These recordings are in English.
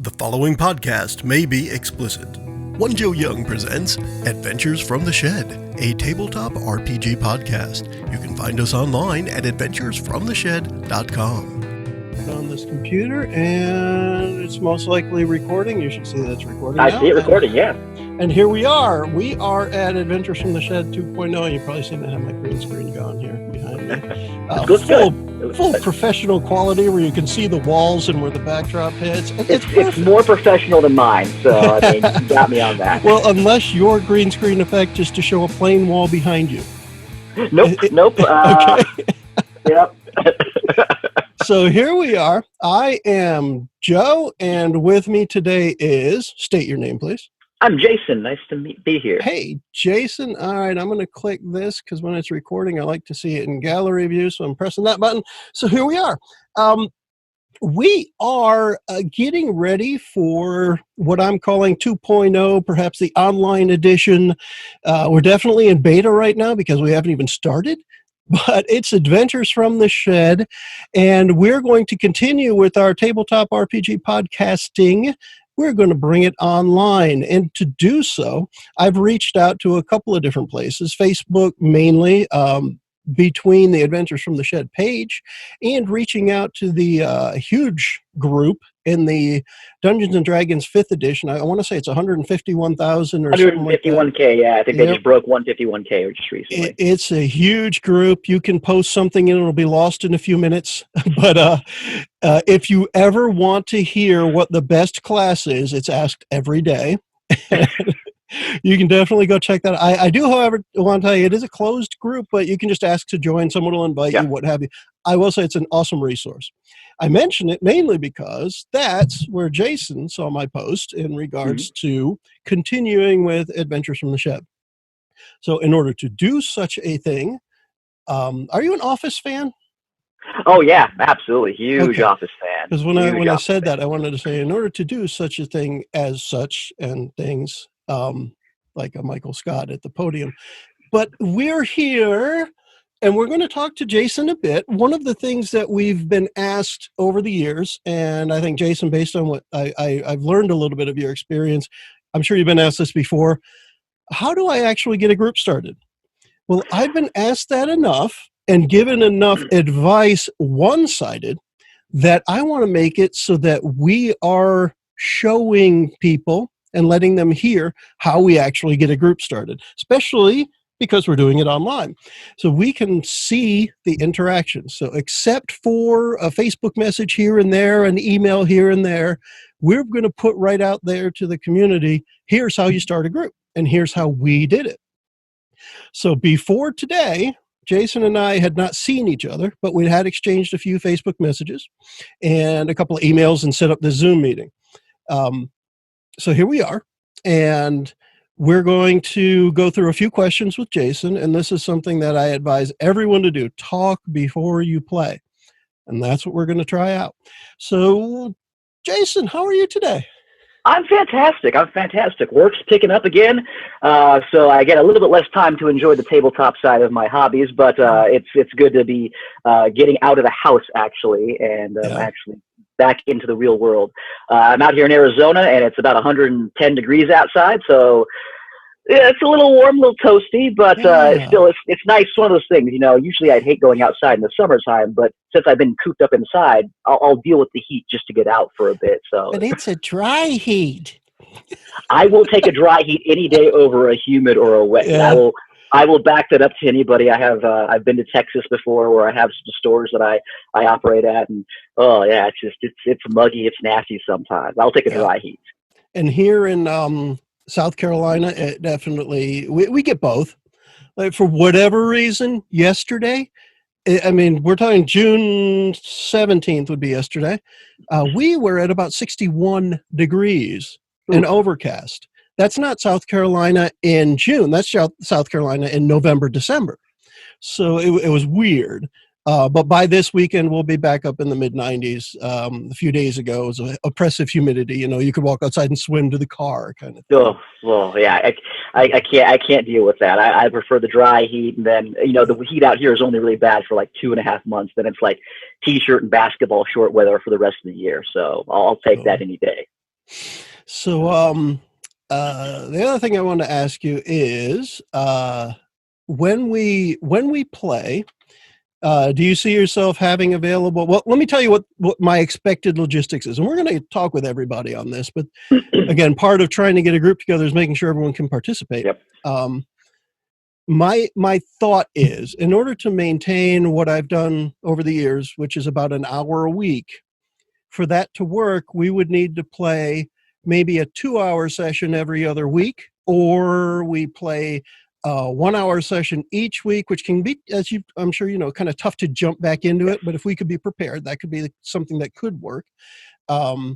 The following podcast may be explicit. One Joe Young presents Adventures from the Shed, a tabletop RPG podcast. You can find us online at adventuresfromtheshed.com. On this computer, and it's most likely recording. You should see that it's recording. I see it recording, yeah. And here we are. We are at Adventures from the Shed 2.0. You've probably seen I have my green screen going here behind me. Full professional quality where you can see the walls and where the backdrop hits. It's more professional than mine, so I mean, you got me on that. Well, unless your green screen effect is to show a plain wall behind you. Nope. Okay. Yep. So here we are. I am Joe, and with me today is, state your name, please. I'm Jason. Nice to be here. Hey, Jason. All right, I'm going to click this because when it's recording, I like to see it in gallery view, so I'm pressing that button. So here we are. We are getting ready for what I'm calling 2.0, perhaps the online edition. We're definitely in beta right now because we haven't even started. But it's Adventures from the Shed, and we're going to continue with our tabletop RPG podcasting. We're going to bring it online, and to do so, I've reached out to a couple of different places, Facebook mainly, between the Adventures from the Shed page, and reaching out to the huge group in the Dungeons & Dragons 5th edition. I want to say it's 151,000 or something like that. 151K, yeah. I think they just broke 151K just recently. It's a huge group. You can post something and it'll be lost in a few minutes. But if you ever want to hear what the best class is, it's asked every day. You can definitely go check that out. I do, however, want to tell you, it is a closed group, but you can just ask to join. Someone will invite you, what have you. I will say it's an awesome resource. I mention it mainly because that's where Jason saw my post in regards to continuing with Adventures from the Shed. So in order to do such a thing, are you an Office fan? Oh, yeah, absolutely. Huge Office fan. Because when I said that, I wanted to say in order to do such a thing as such and things, like a Michael Scott at the podium. But we're here, and we're going to talk to Jason a bit. One of the things that we've been asked over the years, and I think, Jason, based on what I've learned a little bit of your experience, I'm sure you've been asked this before, how do I actually get a group started? Well, I've been asked that enough and given enough advice one-sided that I want to make it so that we are showing people and letting them hear how we actually get a group started, especially because we're doing it online. So we can see the interaction. So except for a Facebook message here and there, an email here and there, we're going to put right out there to the community, here's how you start a group, and here's how we did it. So before today, Jason and I had not seen each other, but we had exchanged a few Facebook messages and a couple of emails and set up the Zoom meeting. So here we are, and we're going to go through a few questions with Jason, and this is something that I advise everyone to do. Talk before you play, and that's what we're going to try out. So, Jason, how are you today? I'm fantastic. Work's picking up again, so I get a little bit less time to enjoy the tabletop side of my hobbies, but it's good to be getting out of the house, actually, and actually back into the real world. I'm out here in Arizona, and it's about 110 degrees outside, so yeah, it's a little warm, a little toasty, but still, it's nice. It's one of those things, you know, usually I'd hate going outside in the summertime, but since I've been cooped up inside, I'll deal with the heat just to get out for a bit. So, but it's a dry heat. I will take a dry heat any day over a humid or a wet. Yeah. I will back that up to anybody. I've been to Texas before, where I have some stores that I operate at, and it's muggy, it's nasty sometimes. I'll take a dry heat. And here in South Carolina, it definitely we get both. Like, for whatever reason, yesterday, I mean, we're talking June 17th would be yesterday. We were at about 61 degrees and overcast. That's not South Carolina in June. That's South Carolina in November, December. So it was weird. But by this weekend, we'll be back up in the mid-90s. A few days ago, it was oppressive humidity. You know, you could walk outside and swim to the car, kind of thing. Oh, well, yeah, I can't deal with that. I prefer the dry heat, and then, you know, the heat out here is only really bad for like 2.5 months. Then it's like T-shirt and basketball short weather for the rest of the year. So I'll take that any day. So, the other thing I want to ask you is, when we play, do you see yourself having available? Well, let me tell you what my expected logistics is, and we're going to talk with everybody on this. But again, part of trying to get a group together is making sure everyone can participate. Yep. My thought is, in order to maintain what I've done over the years, which is about an hour a week, for that to work, we would need to play maybe a 2-hour session every other week, or we play a 1-hour session each week, which can be, I'm sure you know, kind of tough to jump back into it. But if we could be prepared, that could be something that could work. I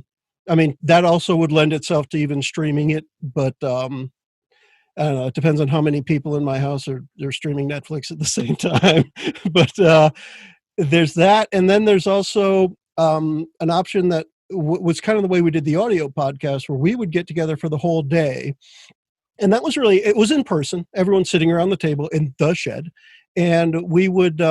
mean, that also would lend itself to even streaming it, but I don't know, it depends on how many people in my house they're streaming Netflix at the same time. But there's that, and then there's also an option that was kind of the way we did the audio podcast, where we would get together for the whole day. And that was really, it was in person, everyone sitting around the table in the shed. And we would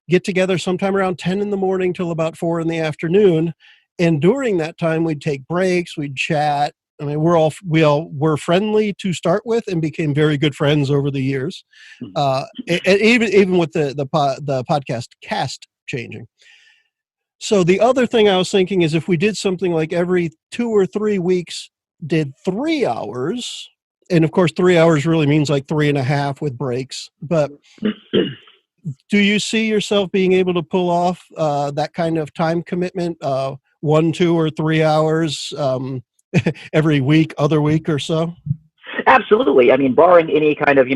get together sometime around 10 in the morning till about 4 in the afternoon. And during that time, we'd take breaks, we'd chat. I mean, we all were friendly to start with and became very good friends over the years. Even with the podcast cast changing. So the other thing I was thinking is, if we did something like every 2 or 3 weeks, did 3 hours, and of course 3 hours really means like 3.5 with breaks. But do you see yourself being able to pull off that kind of time commitment, 1, 2, or 3 hours every week, other week or so? Absolutely. I mean, barring any kind of,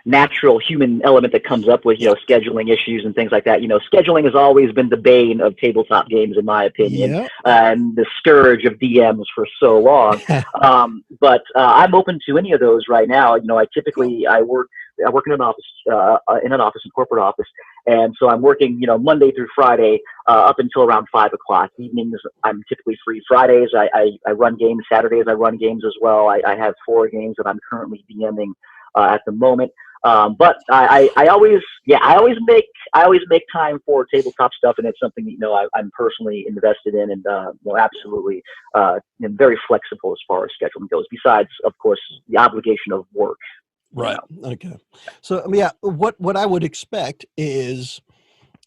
natural human element that comes up with, scheduling issues and things like that. Scheduling has always been the bane of tabletop games, in my opinion, and the scourge of DMs for so long. But I'm open to any of those right now. I work in an office, corporate office. And so I'm working, Monday through Friday up until around 5 o'clock. Evenings, I'm typically free. Fridays, I run games. Saturdays, I run games as well. I have 4 games that I'm currently DMing at the moment. But I always make time for tabletop stuff, and it's something that I'm personally invested in, and absolutely am very flexible as far as scheduling goes. Besides, of course, the obligation of work. Right. Okay. So what I would expect is,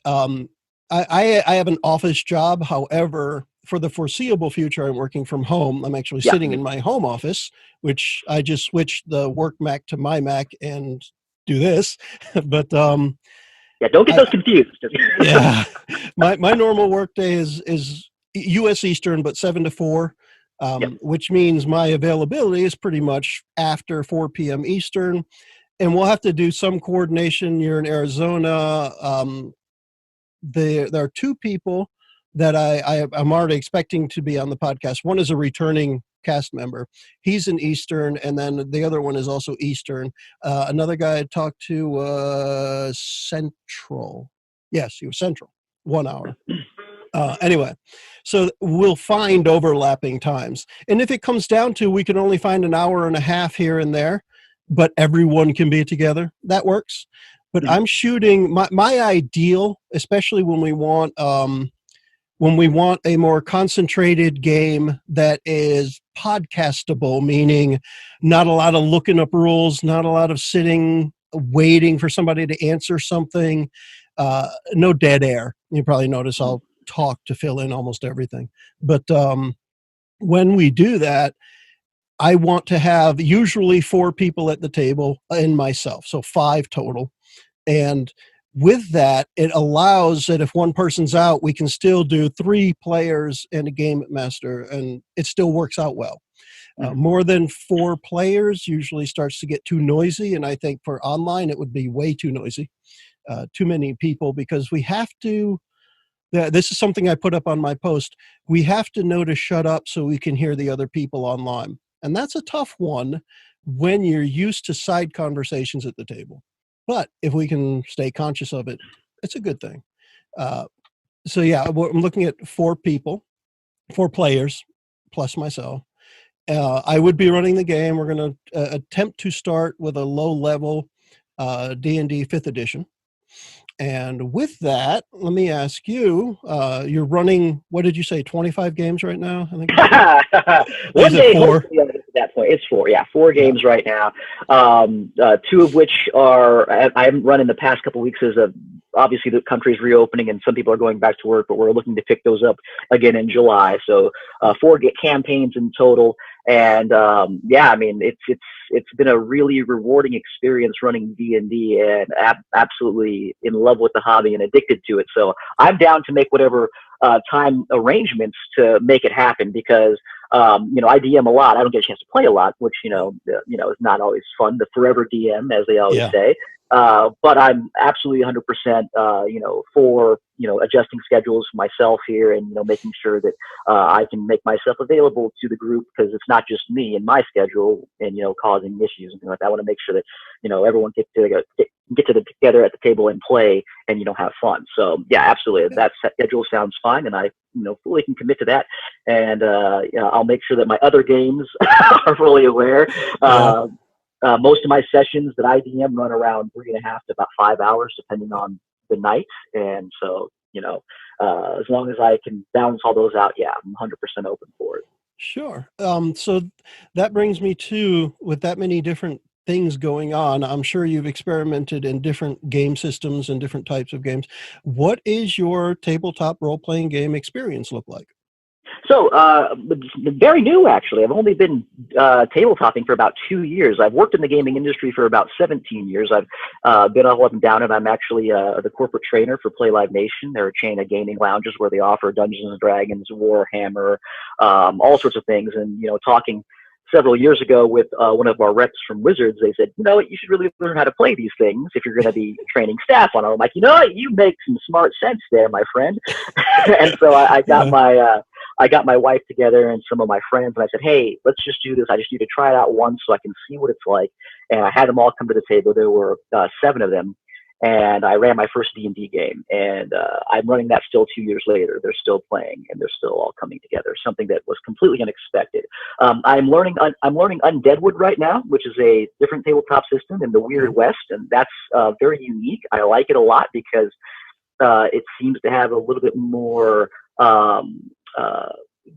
I have an office job. However, for the foreseeable future, I'm working from home. I'm actually sitting in my home office, which I just switched the work Mac to my Mac and do this. But don't get those confused. Yeah, my normal work day is U.S. Eastern, but 7 to 4. Which means my availability is pretty much after 4 p.m. Eastern, and we'll have to do some coordination. You're in Arizona. There are 2 people that I'm already expecting to be on the podcast. One is a returning cast member. He's in Eastern, and then the other one is also Eastern. Another guy I talked to Central. Yes, he was Central. 1 hour. Anyway, so we'll find overlapping times. And if it comes down to we can only find an hour and a half here and there, but everyone can be together, that works. But I'm shooting my ideal, especially when we want a more concentrated game that is podcastable, meaning not a lot of looking up rules, not a lot of sitting, waiting for somebody to answer something, no dead air. You probably notice I'll talk to fill in almost everything. But when we do that, I want to have usually 4 people at the table and myself, so 5 total. And with that, it allows that if one person's out, we can still do 3 players and a game master, and it still works out well. More than 4 players usually starts to get too noisy, and I think for online it would be way too noisy, too many people, because we have to. This is something I put up on my post. We have to know to shut up so we can hear the other people online. And that's a tough one when you're used to side conversations at the table. But if we can stay conscious of it, it's a good thing. I'm looking at 4 people, 4 players, plus myself. I would be running the game. We're going to attempt to start with a low-level D&D 5th edition. And with that, let me ask you, you're running, what did you say, 25 games right now? I think. One Is it day, 4? hopefully, I'll get to that point. It's 4, yeah, 4 Yeah. games right now. 2 of which are I haven't run in the past couple of weeks as obviously the country's reopening and some people are going back to work, but we're looking to pick those up again in July. So 4 campaigns in total. And yeah, I mean, it's been a really rewarding experience running D&D and absolutely in love with the hobby and addicted to it. So I'm down to make whatever time arrangements to make it happen because I DM a lot. I don't get a chance to play a lot, which is not always fun. The forever DM, as they always say. But I'm absolutely 100%, for adjusting schedules myself here and making sure that I can make myself available to the group because it's not just me and my schedule and causing issues and things like that. I want to make sure that everyone get together at the table and play and have fun. So yeah, absolutely, that schedule sounds fine, and I fully can commit to that. And I'll make sure that my other games are fully aware. Most of my sessions that I DM run around 3.5 to about 5 hours, depending on the night. And so, as long as I can balance all those out, yeah, I'm 100% open for it. Sure. So that brings me to, with that many different things going on, I'm sure you've experimented in different game systems and different types of games. What is your tabletop role-playing game experience look like? So, very new, actually. I've only been tabletopping for about 2 years. I've worked in the gaming industry for about 17 years. I've been all up and down, and I'm actually the corporate trainer for Play Live Nation. They're a chain of gaming lounges where they offer Dungeons and Dragons, Warhammer, all sorts of things. And, talking several years ago with one of our reps from Wizards, they said, you should really learn how to play these things if you're going to be training staff on them. I'm like, you make some smart sense there, my friend. And so I got I got my wife together and some of my friends, and I said, hey, let's just do this. I just need to try it out once so I can see what it's like. And I had them all come to the table. There were 7 of them. And I ran my first D&D game. And I'm running that still 2 years later. They're still playing, and they're still all coming together, something that was completely unexpected. I'm learning Undeadwood right now, which is a different tabletop system in the Weird West, and that's very unique. I like it a lot because it seems to have a little bit more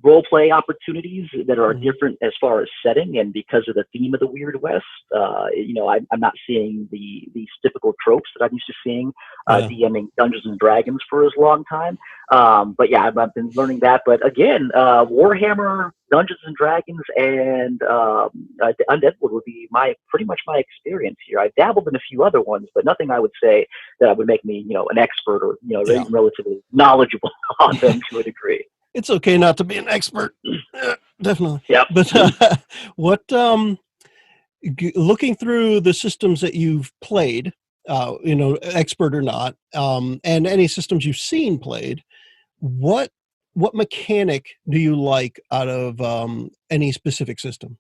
role play opportunities that are different as far as setting, and because of the theme of the Weird West, I'm not seeing these typical tropes that I'm used to seeing DMing Dungeons and Dragons for as long time. But yeah, I've been learning that. But again, Warhammer, Dungeons and Dragons, and Undeadwood would be pretty much my experience here. I dabbled in a few other ones, but nothing I would say that would make me an expert or relatively knowledgeable on them to a degree. It's okay not to be an expert. Definitely. Yep. But what, looking through the systems that you've played, expert or not, and any systems you've seen played, what mechanic do you like out of any specific system?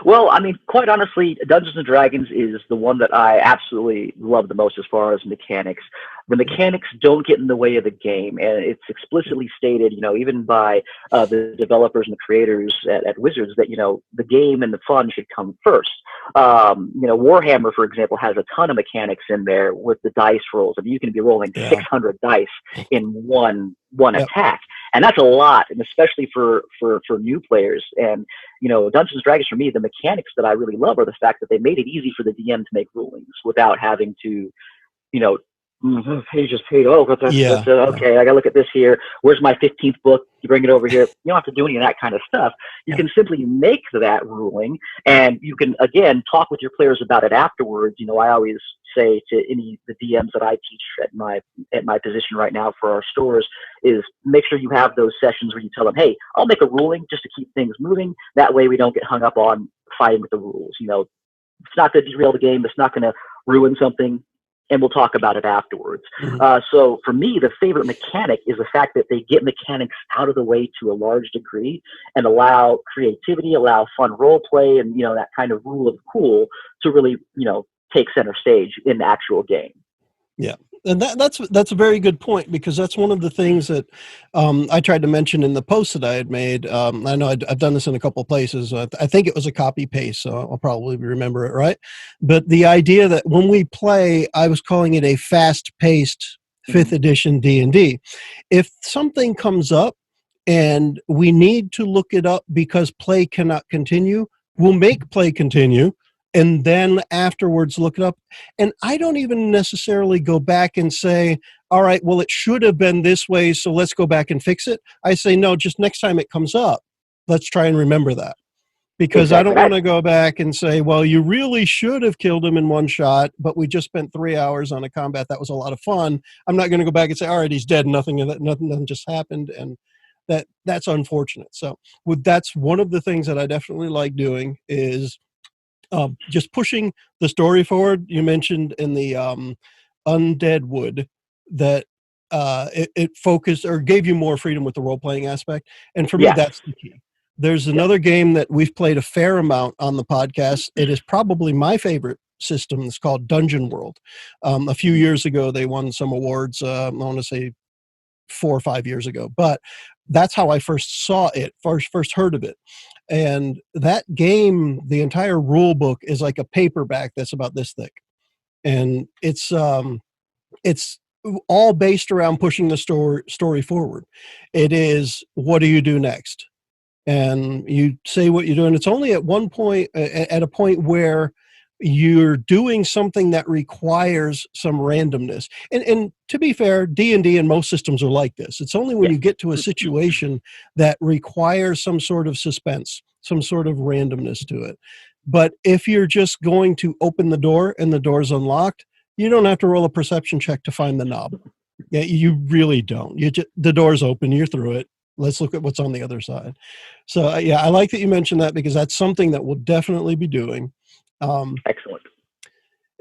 Well, I mean, quite honestly, Dungeons and Dragons is the one that I absolutely love the most as far as mechanics. The mechanics don't get in the way of the game, and it's explicitly stated, even by the developers and the creators at Wizards that, the game and the fun should come first. Warhammer, for example, has a ton of mechanics in there with the dice rolls. I mean, you can be rolling 600 dice in one attack. And that's a lot, and especially for new players. And, Dungeons and Dragons, for me, the mechanics that I really love are the fact that they made it easy for the DM to make rulings without having to, page. Oh, okay, I got to look at this here. Where's my 15th book? You bring it over here. You don't have to do any of that kind of stuff. You can simply make that ruling, and you can, again, talk with your players about it afterwards. I always say to the DMs that I teach at my position right now for our stores is make sure you have those sessions where you tell them, hey, I'll make a ruling just to keep things moving. That way we don't get hung up on fighting with the rules. It's not going to derail the game. It's not going to ruin something, and we'll talk about it afterwards. So for me, the favorite mechanic is the fact that they get mechanics out of the way to a large degree and allow creativity, allow fun role play, and that kind of rule of cool to really take center stage in the actual game. Yeah, And that's a very good point, because that's one of the things that I tried to mention in the post that I had made. I know I've done this in a couple of places. I think it was a copy paste, so I'll probably remember it right. But the idea that when we play, I was calling it a fast-paced 5th edition D&D. If something comes up and we need to look it up because play cannot continue, we'll make play continue, and then afterwards look it up. And I don't even necessarily go back and say, all right, well, it should have been this way, so let's go back and fix it. I say, no, just next time it comes up, let's try and remember that. Because I don't want to go back and say, well, you really should have killed him in one shot, but we just spent 3 hours on a combat. That was a lot of fun. I'm not going to go back and say, all right, he's dead. Nothing just happened. And that's unfortunate. So that's one of the things that I definitely like doing is just pushing the story forward. You mentioned in the Undead Wood that it focused or gave you more freedom with the role-playing aspect. And for me, that's the key. There's another game that we've played a fair amount on the podcast. It is probably my favorite system. It's called Dungeon World. A few years ago, they won some awards. I want to say 4 or 5 years ago. But that's how I first saw it, first heard of it. And that game, the entire rule book is like a paperback that's about this thick. And it's all based around pushing the story forward. It is, what do you do next? And you say what you do, and it's only at one point, at a point where you're doing something that requires some randomness. And to be fair, D&D and most systems are like this. It's only when you get to a situation that requires some sort of suspense, some sort of randomness to it. But if you're just going to open the door and the door's unlocked, you don't have to roll a perception check to find the knob. Yeah, you really don't. The door's open, you're through it. Let's look at what's on the other side. So I like that you mentioned that, because that's something that we'll definitely be doing. Excellent.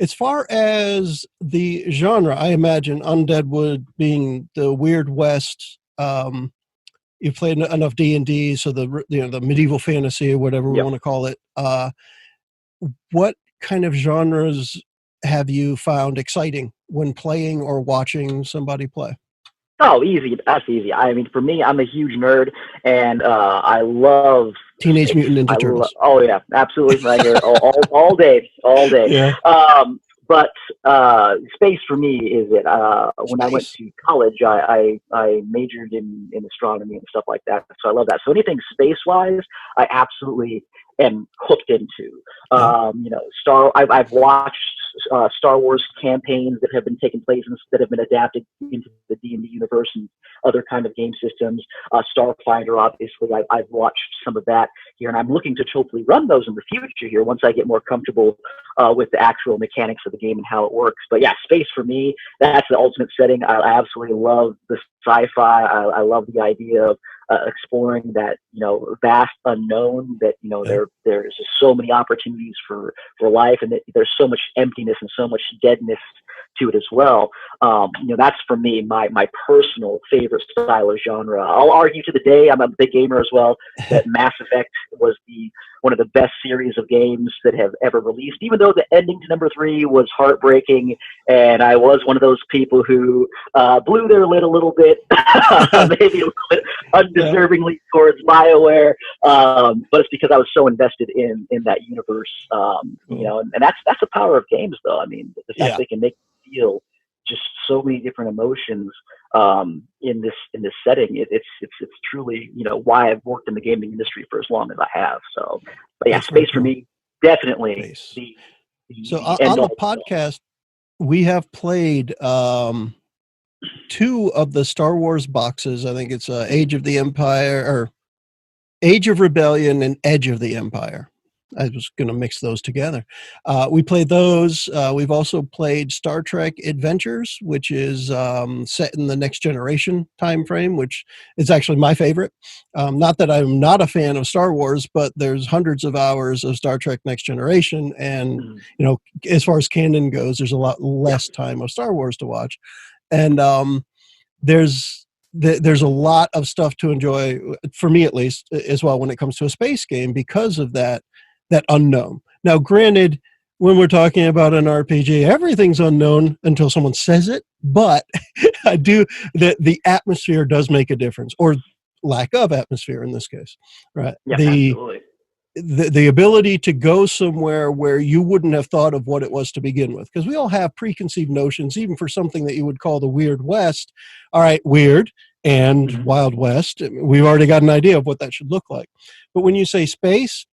As far as the genre, I imagine Undead Wood being the Weird West. You've played enough D&D, so the medieval fantasy or whatever we want to call it. What kind of genres have you found exciting when playing or watching somebody play? Oh, easy. That's easy. I mean, for me, I'm a huge nerd, and I love Teenage Mutant Ninja Turtles. Oh yeah, absolutely. Right here, all day, all day. Yeah. But space for me is it. When I went to college, I majored in astronomy and stuff like that. So I love that. So anything space-wise, I absolutely am hooked into. I've watched Star Wars campaigns that have been taking place and that have been adapted into the D&D universe and other kind of game systems. Starfighter, obviously, I've watched some of that here, and I'm looking to hopefully run those in the future here once I get more comfortable with the actual mechanics of the game and how it works. But yeah, space for me, that's the ultimate setting. I absolutely love the sci-fi. I love the idea of exploring that, vast unknown, that, there's just so many opportunities for life, and that there's so much emptiness and so much deadness to it as well. That's for me, my personal favorite style of genre. I'll argue to the day, I'm a big gamer as well, that Mass Effect was one of the best series of games that have ever released, even though the ending to number 3 was heartbreaking, and I was one of those people who blew their lid a little bit, maybe a little bit undeservingly towards BioWare, but it's because I was so invested in that universe, and that's the power of games, though. I mean, the fact they can make you feel just so many different emotions in this setting. It's truly, why I've worked in the gaming industry for as long as I have. So, but yeah, space for me, definitely. So on the podcast, we have played 2 of the Star Wars boxes. I think it's Age of the Empire, or Age of Rebellion, and Edge of the Empire. I was going to mix those together. We played those. We've also played Star Trek Adventures, which is set in the Next Generation time frame, which is actually my favorite. Not that I'm not a fan of Star Wars, but there's hundreds of hours of Star Trek Next Generation, and as far as canon goes, there's a lot less time of Star Wars to watch, and there's a lot of stuff to enjoy, for me at least, as well, when it comes to a space game, because of that unknown. Now, granted, when we're talking about an RPG. Everything's unknown until someone says it, but I do the atmosphere does make a difference, or lack of atmosphere in this case, right? Yeah, absolutely. The ability to go somewhere where you wouldn't have thought of what it was to begin with, because we all have preconceived notions, even for something that you would call the Weird West. All right, weird and Wild West, we've already got an idea of what that should look like. But when you say space,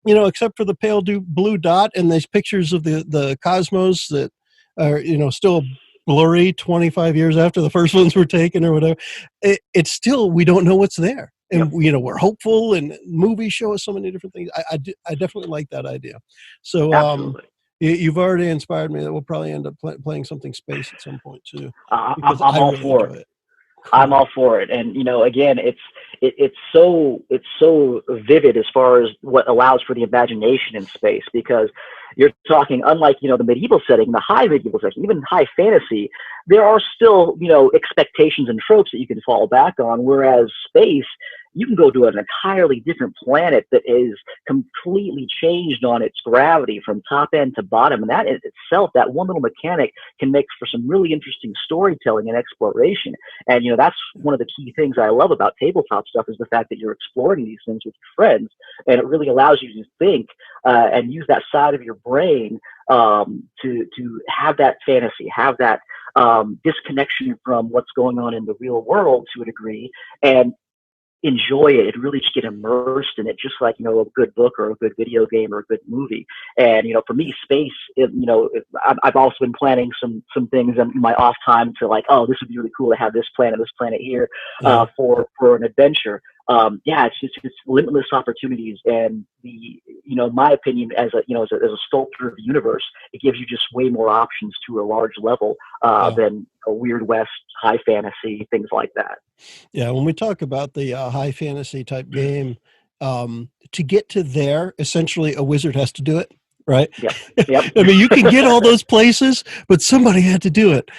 except for the pale blue dot and these pictures of the cosmos that are, still blurry 25 years after the first ones were taken or whatever, it's still, we don't know what's there. And, we're hopeful, and movies show us so many different things. I definitely like that idea. So Absolutely. You've already inspired me that we'll probably end up playing something space at some point too. I'm I all really for enjoy it. Cool. I'm all for it. And, again, it's so vivid as far as what allows for the imagination in space, because you're talking, unlike, the medieval setting, the high medieval setting, even high fantasy, there are still, expectations and tropes that you can fall back on. Whereas space, you can go to an entirely different planet that is completely changed on its gravity from top end to bottom. And that in itself, that one little mechanic can make for some really interesting storytelling and exploration. And, that's one of the key things I love about tabletop stuff, is the fact that you're exploring these things with your friends, and it really allows you to think and use that side of your brain to have that fantasy, have that disconnection from what's going on in the real world to a degree, and enjoy it and really just get immersed in it, just like, a good book or a good video game or a good movie. And, for me, space, I've also been planning some things in my off time to, like, oh, this would be really cool to have this planet here for an adventure. It's limitless opportunities, and my opinion, as a sculptor of the universe, it gives you just way more options to a large level than a Weird West, high fantasy, things like that. Yeah, when we talk about the high fantasy type game, to get to there, essentially a wizard has to do it, right? Yep. I mean, you can get all those places, but somebody had to do it.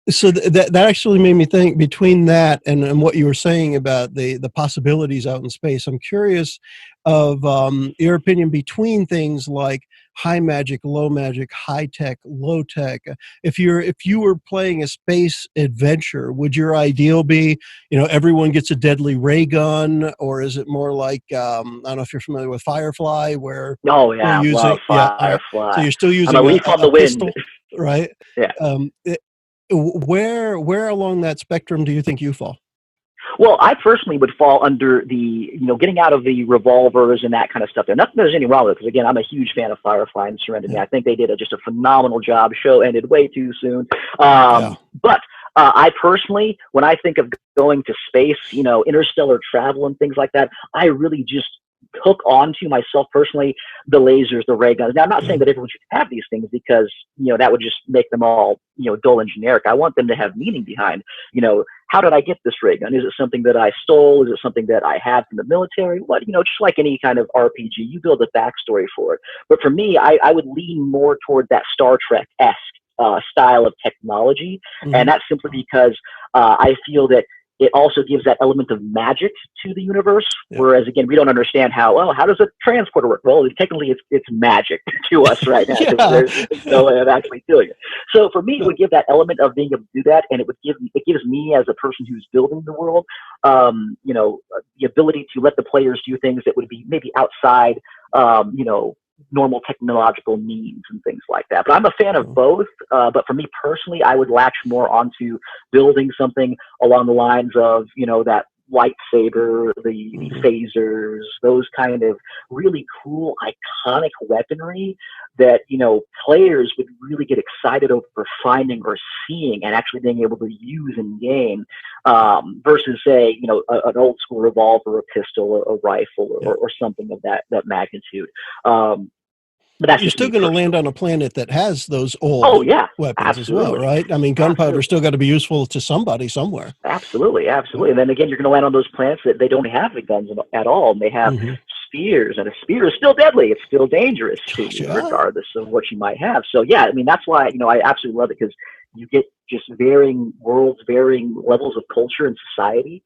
So that actually made me think, between that and what you were saying about the possibilities out in space, I'm curious of your opinion between things like high magic, low magic, high tech, low tech. If you were playing a space adventure, would your ideal be, everyone gets a deadly ray gun, or is it more like, I don't know if you're familiar with Firefly, where love Firefly. So you're still using I'm a leaf on the pistol, wind, right? Yeah. Where along that spectrum do you think you fall? Well, I personally would fall under the, getting out of the revolvers and that kind of stuff. There's anything wrong with it, because, again, I'm a huge fan of Firefly and Serenity. I think they did just a phenomenal job. Show ended way too soon. But I personally, when I think of going to space, interstellar travel and things like that, I really just hook onto, myself personally, the lasers, the ray guns. Now, I'm not saying that everyone should have these things, because, that would just make them all, dull and generic. I want them to have meaning behind, how did I get this ray gun? Is it something that I stole? Is it something that I had from the military? What, just like any kind of RPG, you build a backstory for it. But for me, I would lean more toward that Star Trek-esque style of technology. And that's simply because I feel that it also gives that element of magic to the universe. Whereas, again, we don't understand how does a transporter work? Well, technically it's magic to us right now, because there's no way of actually doing it. So for me, it would give that element of being able to do that, and it gives me, as a person who's building the world, the ability to let the players do things that would be maybe outside, normal technological means and things like that. But I'm a fan of both. But for me personally, I would latch more onto building something along the lines of, that lightsaber, the phasers, those kind of really cool, iconic weaponry that, players would really get excited over finding or seeing and actually being able to use in game, versus, say, an old school revolver, a pistol, or a rifle, or something of that magnitude. But that's you're still going to land on a planet that has those old weapons absolutely. as well, right? I mean, gunpowder still got to be useful to somebody somewhere. Absolutely. And then again, you're going to land on those planets that they don't have the guns at all, and they have spears, and a spear is still deadly. It's still dangerous to you, regardless of what you might have. So yeah, I mean, that's why, I absolutely love it, because you get just varying worlds, varying levels of culture and society,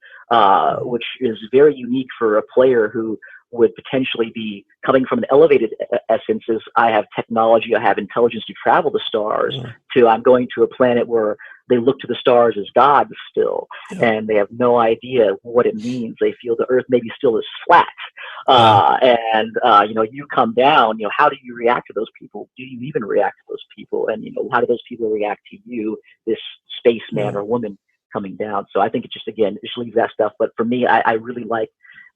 which is very unique for a player who would potentially be coming from an elevated essence is I have technology, I have intelligence to travel the stars, to I'm going to a planet where they look to the stars as gods still, and they have no idea what it means. They feel the earth maybe still is flat. You come down, how do you react to those people? Do you even react to those people? And, how do those people react to you, this spaceman or woman coming down? So I think it just leaves that stuff. But for me, I really like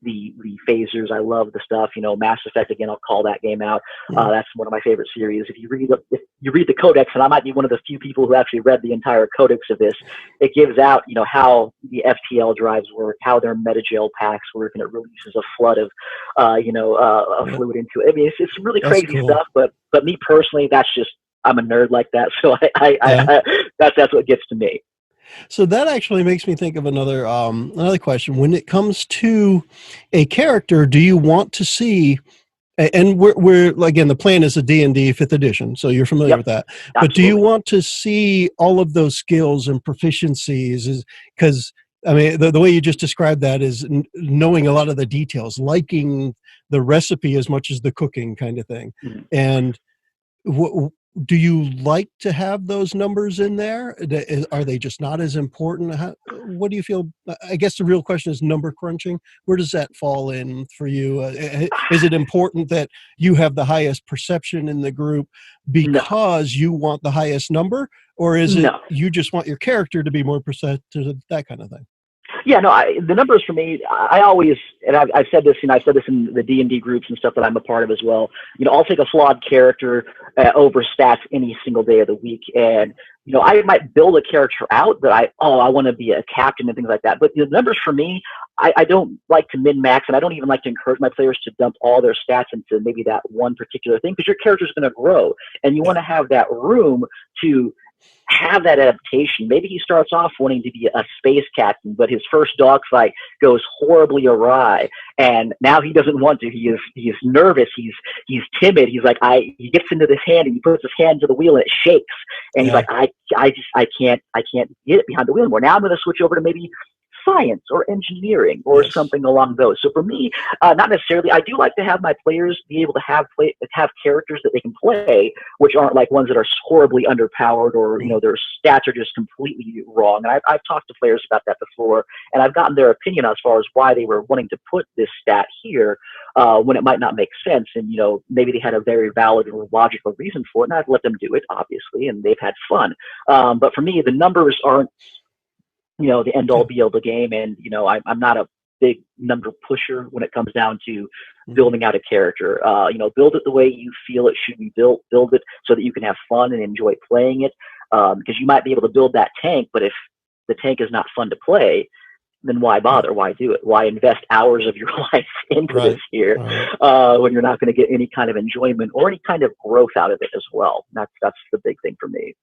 the phasers. I love the stuff, Mass Effect, again, I'll call that game out. That's one of my favorite series. If you read the codex, and I might be one of the few people who actually read the entire codex of this, it gives out, how the FTL drives work, how their metagel packs work, and it releases a flood of, fluid into it. I mean, it's really crazy stuff, but me personally, I'm a nerd like that. So that's what gets to me. So that actually makes me think of another question. When it comes to a character, do you want to see? And we're again, the plan is a D&D 5th edition, so you're familiar with that. Absolutely. But do you want to see all of those skills and proficiencies? Because I mean, the way you just described that is knowing a lot of the details, liking the recipe as much as the cooking kind of thing, and do you like to have those numbers in there? Are they just not as important? What do you feel? I guess the real question is number crunching. Where does that fall in for you? Is it important that you have the highest perception in the group because you want the highest number? Or is it you just want your character to be more perceptive, that kind of thing? Yeah, no, the numbers for me, I always, and I've said this, I've said this in the D&D groups and stuff that I'm a part of as well. I'll take a flawed character over stats any single day of the week. And, I might build a character out that I want to be a captain and things like that. But the numbers for me, I don't like to min-max, and I don't even like to encourage my players to dump all their stats into maybe that one particular thing, because your character is going to grow, and you want to have that room to have that adaptation. Maybe he starts off wanting to be a space captain, but his first dogfight goes horribly awry, and now he doesn't want to. He is nervous. He's timid. He's like, he gets into this hand and he puts his hand to the wheel and it shakes, and he's like, I can't get it behind the wheel anymore. Now I'm going to switch over to maybe science or engineering or something along those. So for me, not necessarily. I do like to have my players be able to have characters that they can play, which aren't like ones that are horribly underpowered or their stats are just completely wrong. And I've talked to players about that before, and I've gotten their opinion as far as why they were wanting to put this stat here when it might not make sense. And maybe they had a very valid or logical reason for it, and I've let them do it, obviously, and they've had fun. But for me, the numbers aren't the end all be all the game. And, I'm not a big number pusher when it comes down to building out a character. Build it the way you feel it should be built. Build it so that you can have fun and enjoy playing it. Because you might be able to build that tank, but if the tank is not fun to play, then why bother? Why do it? Why invest hours of your life into this here when you're not going to get any kind of enjoyment or any kind of growth out of it as well? That's the big thing for me.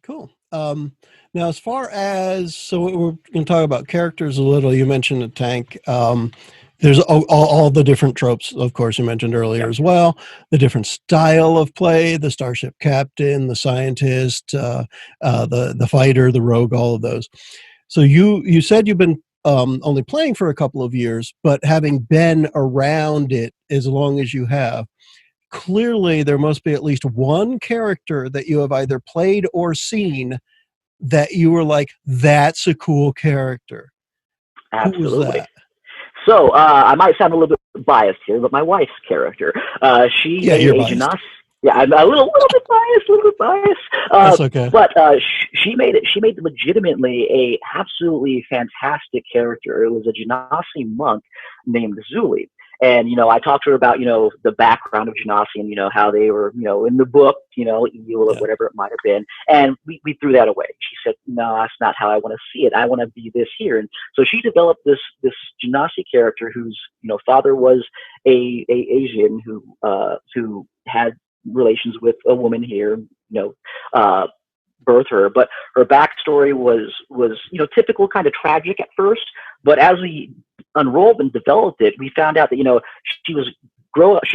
Cool. Now, as far as, so we're going to talk about characters a little. You mentioned a tank. There's all the different tropes, of course, you mentioned earlier as well. The different style of play, the starship captain, the scientist, the fighter, the rogue, all of those. So you said you've been only playing for a couple of years, but having been around it as long as you have, clearly there must be at least one character that you have either played or seen that you were like, that's a cool character. Absolutely. Who was that? So I might sound a little bit biased here, but my wife's character, she you're biased. Yeah, I'm a little bit biased. That's okay. But she made legitimately a absolutely fantastic character. It was a Genasi monk named Zuli. And, I talked to her about, the background of Genasi and, how they were, in the book, evil or whatever it might have been. And we threw that away. She said, no, that's not how I want to see it. I want to be this here. And so she developed this Genasi character whose, father was a Asian who had relations with a woman here, birth her, but her backstory was typical, kind of tragic at first, but as we unrolled and developed it, we found out that she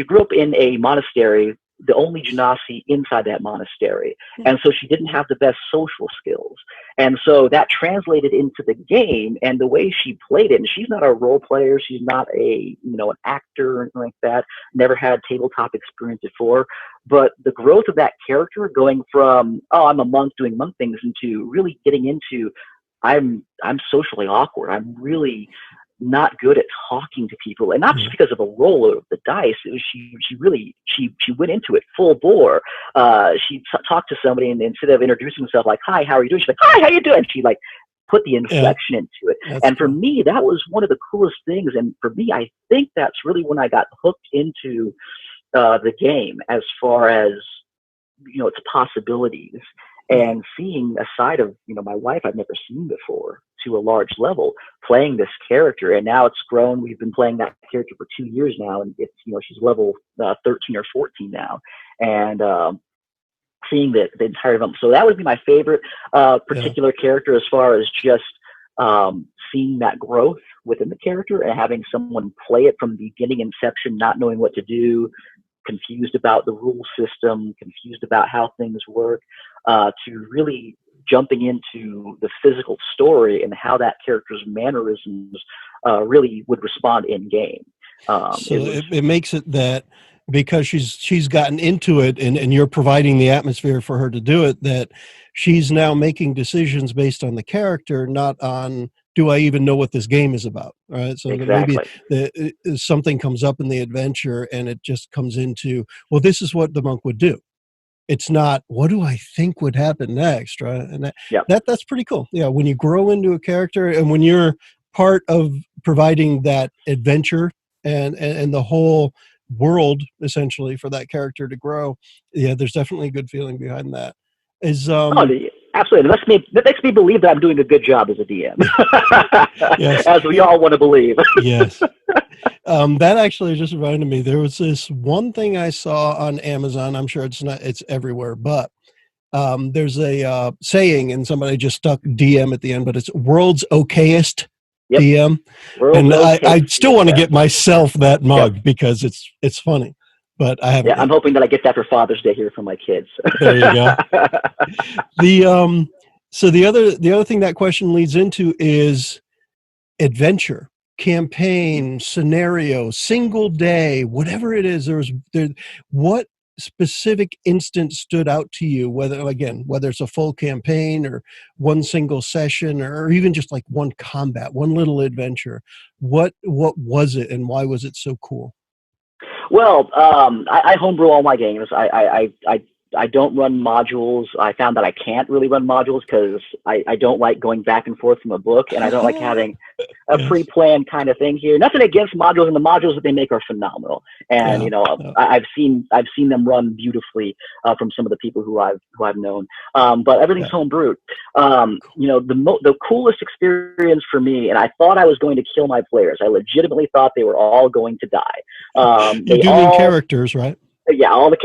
grew up in a monastery the only genasi inside that monastery. And so she didn't have the best social skills. And so that translated into the game and the way she played it. And she's not a role player. She's not an actor or anything like that. Never had tabletop experience before. But the growth of that character going from, oh, I'm a monk doing monk things, into really getting into, I'm socially awkward. I'm really not good at talking to people, and not just because of a roll of the dice. It was she went into it full bore. She talked to somebody, and instead of introducing herself like, "Hi, how are you doing?" She's like, "Hi, how you doing?" She like put the inflection into it. And for me, that was one of the coolest things. And for me, I think that's really when I got hooked into the game, as far as its possibilities. And seeing a side of, my wife I've never seen before to a large level, playing this character. And now it's grown. We've been playing that character for 2 years now. And it's, she's level 13 or 14 now. And seeing the entire development. So that would be my favorite particular character, as far as just seeing that growth within the character and having someone play it from the beginning, inception, not knowing what to do, confused about the rule system, confused about how things work, to really jumping into the physical story and how that character's mannerisms really would respond in game. It makes it that because she's gotten into it and you're providing the atmosphere for her to do it, that she's now making decisions based on the character, not on, do I even know what this game is about? Right. So exactly. maybe something comes up in the adventure and it just comes into, well, this is what the monk would do. It's not, what do I think would happen next? Right. And that's pretty cool. Yeah. When you grow into a character and when you're part of providing that adventure and the whole world essentially for that character to grow. Yeah. There's definitely a good feeling behind that. Absolutely. That makes me believe that I'm doing a good job as a DM. Yes. As we all want to believe. Yes. That actually just reminded me, there was this one thing I saw on Amazon. I'm sure it's everywhere, but there's a saying, and somebody just stuck DM at the end, but it's world's okayest DM. And I still want to get myself that mug because it's funny. But I haven't. Yeah, I'm hoping that I get that for Father's Day here from my kids. There you go. So the other thing that question leads into is adventure, campaign, scenario, single day, whatever it is. What specific instance stood out to you? Whether it's a full campaign or one single session, or even just like one combat, one little adventure. What was it, and why was it so cool? Well, I homebrew all my games. I don't run modules. I found that I can't really run modules because I don't like going back and forth from a book, and I don't like having a pre-planned kind of thing here. Nothing against modules, and the modules that they make are phenomenal. And I've seen them run beautifully from some of the people who I've known. But everything's homebrewed. The coolest experience for me, and I thought I was going to kill my players. I legitimately thought they were all going to die. You do mean characters, right? Yeah, all the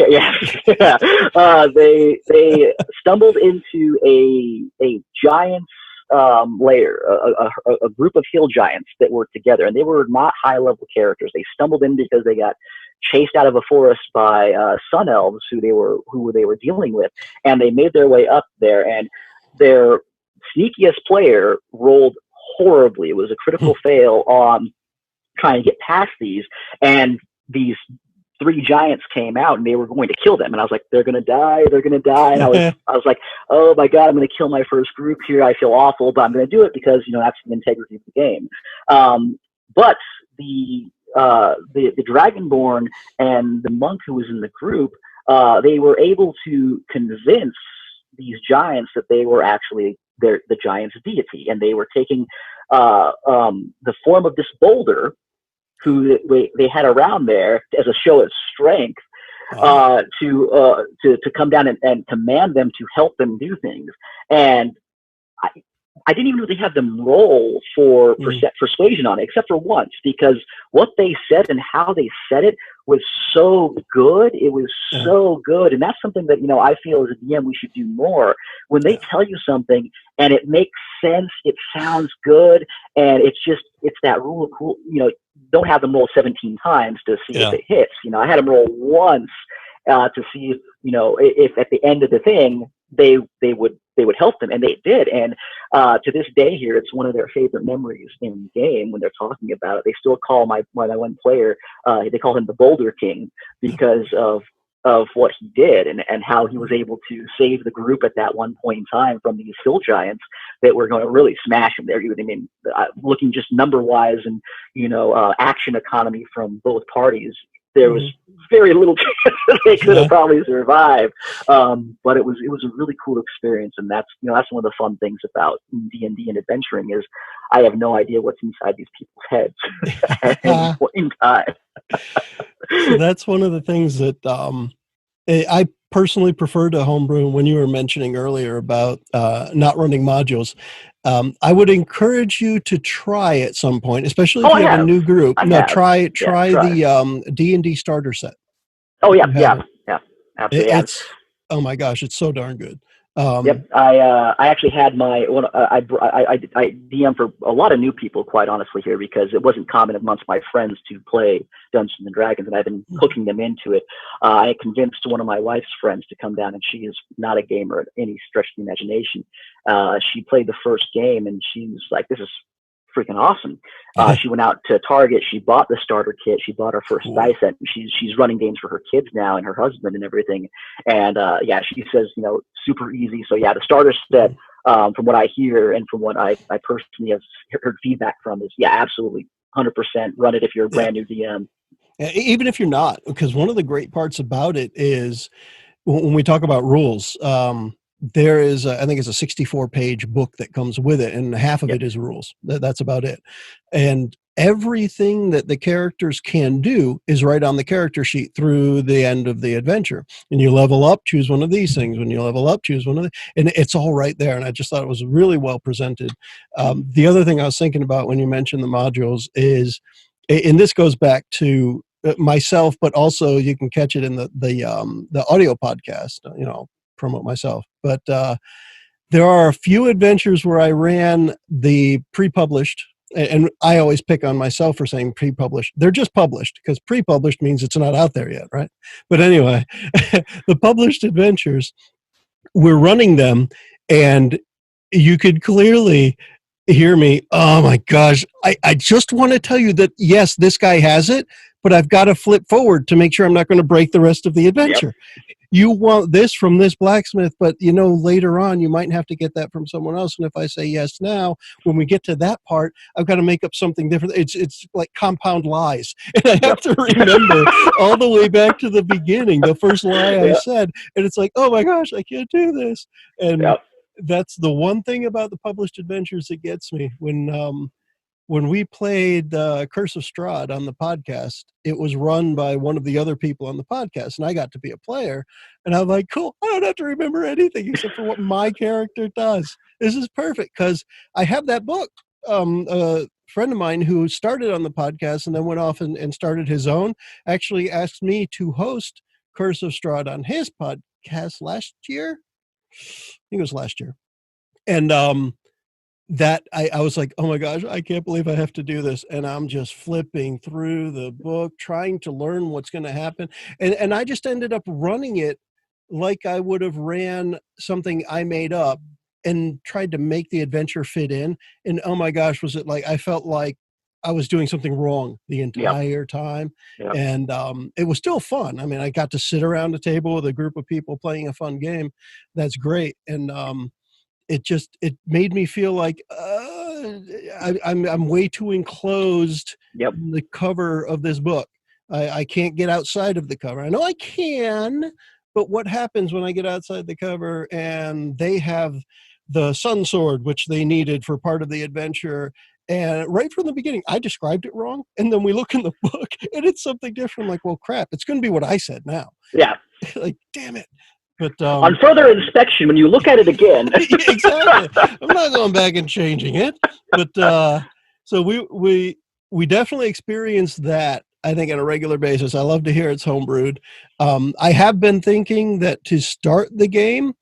they stumbled into a giant's lair, a group of hill giants that were together, and they were not high level characters. They stumbled in because they got chased out of a forest by sun elves who they were dealing with, and they made their way up there. And their sneakiest player rolled horribly. It was a critical fail on trying to get past these, and these 3 giants came out and they were going to kill them. And I was like, they're going to die. And I was like, oh my God, I'm going to kill my first group here. I feel awful, but I'm going to do it because, that's the integrity of the game. But the Dragonborn and the monk who was in the group, they were able to convince these giants that they were actually the giant's deity. And they were taking the form of this boulder who they had around there as a show of strength, to come down and command them to help them do things. And I didn't even really have them roll for persuasion on it, except for once, because what they said and how they said it was so good. It was so good. And that's something that, I feel as a DM we should do more. When they tell you something and it makes sense, it sounds good, and it's that rule of cool, don't have them roll 17 times to see if it hits. I had them roll once, to see if, if at the end of the thing they would help them, and they did. And to this day here, it's one of their favorite memories in the game when they're talking about it. They still call my one player, they call him the Boulder King because of what he did and how he was able to save the group at that one point in time from these hill giants that were going to really smash him there. I mean, looking just number wise and, action economy from both parties, there was very little chance they could have probably survived. But it was a really cool experience. And that's one of the fun things about D&D and adventuring is I have no idea what's inside these people's heads at any point in time. So that's one of the things that I personally prefer to homebrew. When you were mentioning earlier about not running modules, I would encourage you to try at some point, especially if you have a new group. Try the D&D starter set. Oh yeah, absolutely. It's oh my gosh, it's so darn good. Yep, I actually had my one. I DM for a lot of new people, quite honestly, here because it wasn't common amongst my friends to play Dungeons and Dragons, and I've been hooking them into it. I convinced one of my wife's friends to come down, and she is not a gamer at any stretch of the imagination. She played the first game, and she was like, "This is freaking awesome." She went out to Target, she bought the starter kit, she bought her first dice set, and she's running games for her kids now and her husband and everything. And she says, super easy. So the starter set, from what I hear and from what I personally have heard feedback from is absolutely 100% run it if you're a brand new DM. Even if you're not, because one of the great parts about it is when we talk about rules, there is, I think it's a 64-page book that comes with it, and half of it is rules. That's about it. And everything that the characters can do is right on the character sheet through the end of the adventure. And you level up, choose one of these things. When you level up, choose one of the, and it's all right there. And I just thought it was really well presented. The other thing I was thinking about when you mentioned the modules is, and this goes back to myself, but also you can catch it in the audio podcast, promote myself, but there are a few adventures where I ran the pre-published, and I always pick on myself for saying pre-published. They're just published, because pre-published means it's not out there yet, right? But anyway, the published adventures, we're running them, and you could clearly hear me, oh my gosh, I just want to tell you that, yes, this guy has it, but I've got to flip forward to make sure I'm not going to break the rest of the adventure. Yep. You want this from this blacksmith, but later on you might have to get that from someone else. And if I say yes now, when we get to that part, I've got to make up something different. It's like compound lies. And I have to remember all the way back to the beginning, the first lie I said, and it's like, oh my gosh, I can't do this. And that's the one thing about the published adventures that gets me. When we played Curse of Strahd on the podcast, it was run by one of the other people on the podcast, and I got to be a player. And I'm like, cool, I don't have to remember anything except for what my character does. This is perfect, because I have that book. A friend of mine who started on the podcast and then went off and started his own actually asked me to host Curse of Strahd on his podcast last year. I think it was last year. And that I was like, oh my gosh, I can't believe I have to do this. And I'm just flipping through the book, trying to learn what's going to happen. And I just ended up running it like I would have ran something I made up and tried to make the adventure fit in. And oh my gosh, was it like, I felt like I was doing something wrong the entire time. Yep. And it was still fun. I mean, I got to sit around a table with a group of people playing a fun game. That's great. And it made me feel like I'm way too enclosed in the cover of this book. I can't get outside of the cover. I know I can, but what happens when I get outside the cover and they have the sun sword, which they needed for part of the adventure, and right from the beginning, I described it wrong, and then we look in the book and it's something different. I'm like, well, crap, it's going to be what I said now. Yeah. Like, damn it. But on further inspection, when you look at it again, exactly, I'm not going back and changing it. But so we definitely experience that, I think, on a regular basis. I love to hear it's homebrewed. I have been thinking that to start the game,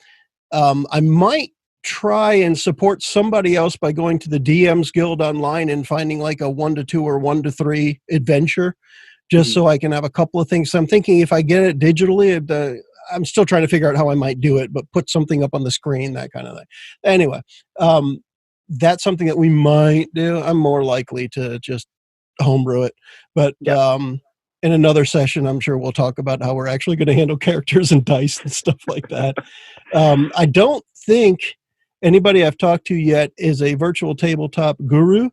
I might try and support somebody else by going to the DM's Guild online and finding like a 1 to 2 or 1 to 3 adventure, just so I can have a couple of things. So I'm thinking if I get it digitally, I'm still trying to figure out how I might do it, but put something up on the screen, that kind of thing. Anyway, that's something that we might do. I'm more likely to just homebrew it, but in another session, I'm sure we'll talk about how we're actually going to handle characters and dice and stuff like that. I don't think anybody I've talked to yet is a virtual tabletop guru.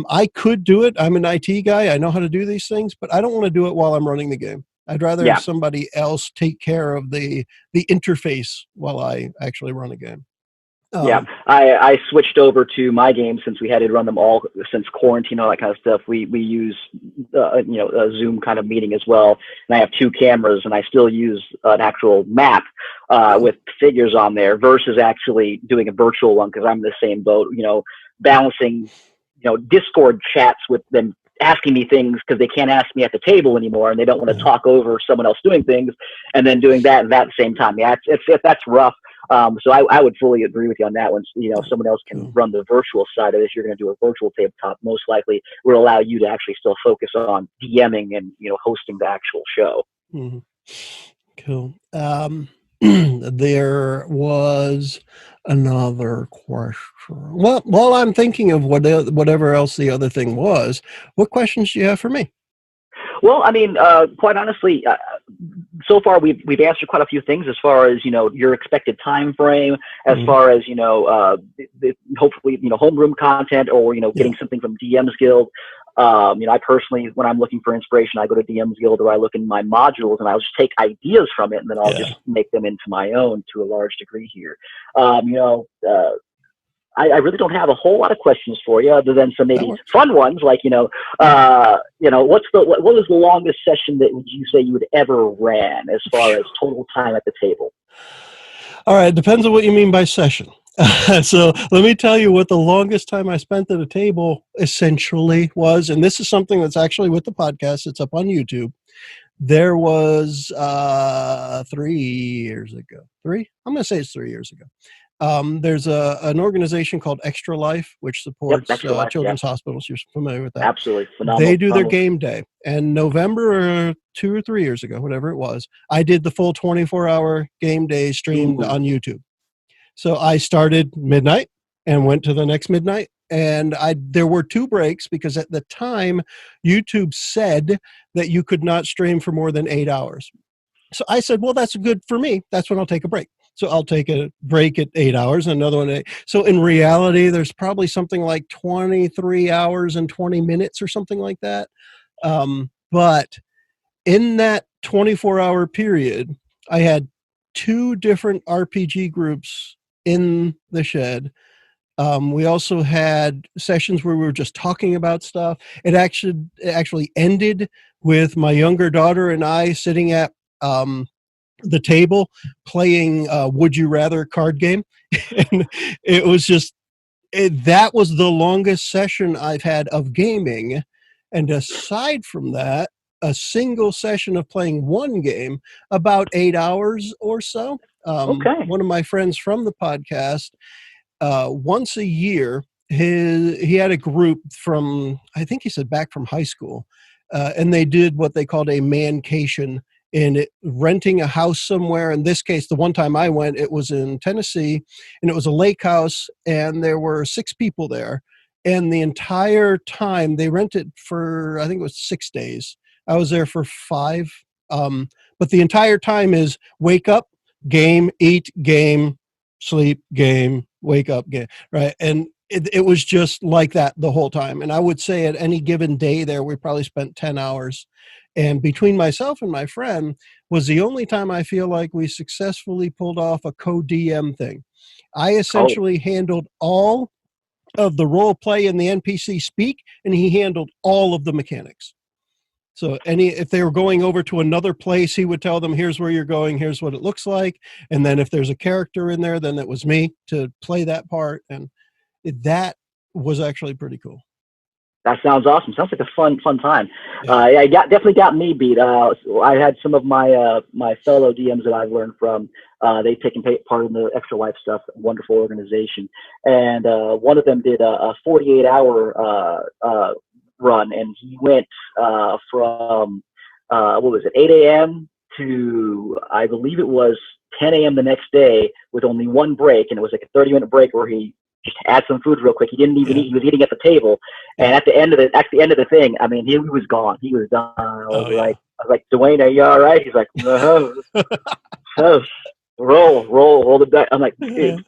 I could do it. I'm an IT guy. I know how to do these things, but I don't want to do it while I'm running the game. I'd rather have somebody else take care of the interface while I actually run a game. I switched over to my games since we had to run them all since quarantine, all that kind of stuff. We use a Zoom kind of meeting as well, and I have 2 cameras, and I still use an actual map with figures on there versus actually doing a virtual one because I'm in the same boat. Balancing Discord chats with them asking me things because they can't ask me at the table anymore, and they don't want to talk over someone else doing things, and then doing that at the same time. Yeah, that's rough. So I would fully agree with you on that one. Someone else can run the virtual side of this. You're going to do a virtual tabletop. Most likely will allow you to actually still focus on DMing and, hosting the actual show. Mm-hmm. Cool. There was another question. Well, while I'm thinking of whatever else the other thing was, what questions do you have for me? Well, I mean, quite honestly, so far we've answered quite a few things as far as your expected time frame, as far as hopefully homeroom content or getting something from DM's Guild. I personally, when I'm looking for inspiration, I go to DM's Guild or I look in my modules and I'll just take ideas from it and then I'll just make them into my own to a large degree here. I really don't have a whole lot of questions for you other than some maybe fun ones like, what was the longest session that you say you would ever ran as far as total time at the table? All right. Depends on what you mean by session. So let me tell you what the longest time I spent at a table essentially was, and this is something that's actually with the podcast. It's up on YouTube. There was 3 years ago. I'm going to say it's 3 years ago. There's an organization called Extra Life, which supports children's hospitals. You're familiar with that? Absolutely. Phenomenal. They do their game day. And November 2 or 3 years ago, whatever it was, I did the full 24-hour game day streamed on YouTube. So I started midnight and went to the next midnight. And there were 2 breaks because at the time, YouTube said that you could not stream for more than 8 hours. So I said, well, that's good for me. That's when I'll take a break. So I'll take a break at 8 hours and another one at 8. So in reality, there's probably something like 23 hours and 20 minutes or something like that. But in that 24-hour period, I had 2 different RPG groups in the shed. We also had sessions where we were just talking about stuff. It actually ended with my younger daughter and I sitting at the table playing Would You Rather card game. And it was just, that was the longest session I've had of gaming. And aside from that, a single session of playing one game, about 8 hours or so. One of my friends from the podcast, once a year, he had a group from, I think he said back from high school, and they did what they called a mancation, in renting a house somewhere. In this case, the one time I went, it was in Tennessee, and it was a lake house, and there were 6 people there. And the entire time, they rented for, I think it was 6 days. I was there for 5. But the entire time is wake up, game, eat, game, sleep, game, wake up, game, right? And it was just like that the whole time. And I would say at any given day there, we probably spent 10 hours. And between myself and my friend was the only time I feel like we successfully pulled off a co-DM thing. I essentially handled all of the role play and the NPC speak, and he handled all of the mechanics. So if they were going over to another place, he would tell them, here's where you're going, here's what it looks like. And then if there's a character in there, then it was me to play that part. And that was actually pretty cool. That sounds awesome. Sounds like a fun time. Yeah. Definitely got me beat. I had some of my my fellow DMs that I've learned from. They've taken part in the Extra Life stuff. Wonderful organization. And one of them did a 48-hour run, and he went from what was it, 8 a.m. to, I believe it was 10 a.m. the next day with only one break, and it was like a 30-minute break where he just had some food real quick. He didn't even eat. He was eating at the table, and at the end of the thing, I mean, he was gone. He was done. I was like, Dwayne, are you all right? He's like, no. roll the dice. I'm like, dude.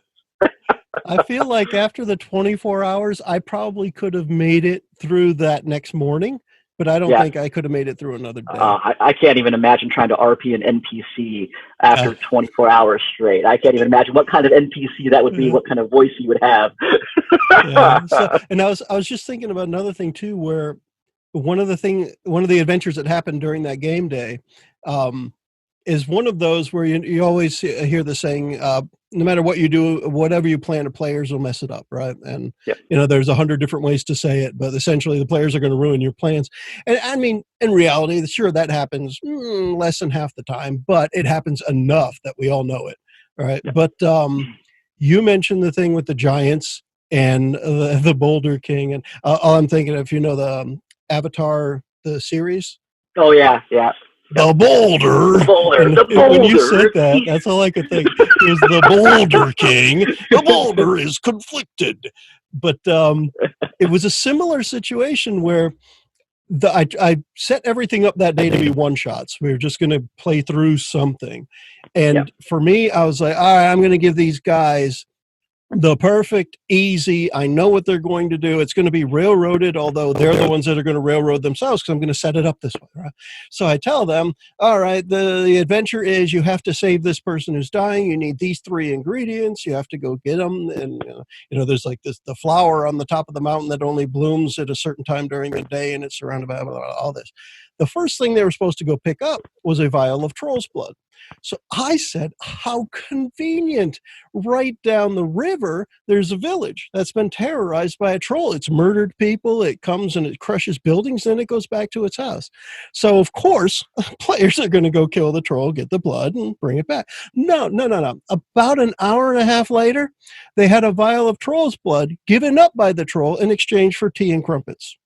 I feel like after the 24 hours, I probably could have made it through that next morning, but I don't think I could have made it through another day. I can't even imagine trying to RP an NPC after 24 hours straight. I can't even imagine what kind of NPC that would be, what kind of voice he would have. And I was just thinking about another thing too, where one of the adventures that happened during that game day is one of those where you always hear the saying, no matter what you do, whatever you plan, the players will mess it up, right? And there's 100 different ways to say it, but essentially the players are going to ruin your plans. And I mean, in reality, sure, that happens less than half the time, but it happens enough that we all know it, right? But you mentioned the thing with the giants and the Boulder King, and all I'm thinking of, the Avatar, the series. Oh yeah. The Boulder. The Boulder. When you said that, that's all I could think. It was the Boulder King. The Boulder is conflicted. But it was a similar situation where I set everything up that day to be one-shots. We were just going to play through something. And for me, I was like, all right, I'm going to give these guys the perfect, easy, I know what they're going to do. It's going to be railroaded, although they're the ones that are going to railroad themselves because I'm going to set it up this way. Right? So I tell them, all right, the adventure is you have to save this person who's dying. You need these 3 ingredients. You have to go get them. And, there's like the flower on the top of the mountain that only blooms at a certain time during the day, and it's surrounded by all this. The first thing they were supposed to go pick up was a vial of troll's blood. So I said, how convenient. Right down the river, there's a village that's been terrorized by a troll. It's murdered people. It comes and it crushes buildings, then it goes back to its house. So, of course, players are going to go kill the troll, get the blood, and bring it back. No. About an hour and a half later, they had a vial of troll's blood given up by the troll in exchange for tea and crumpets.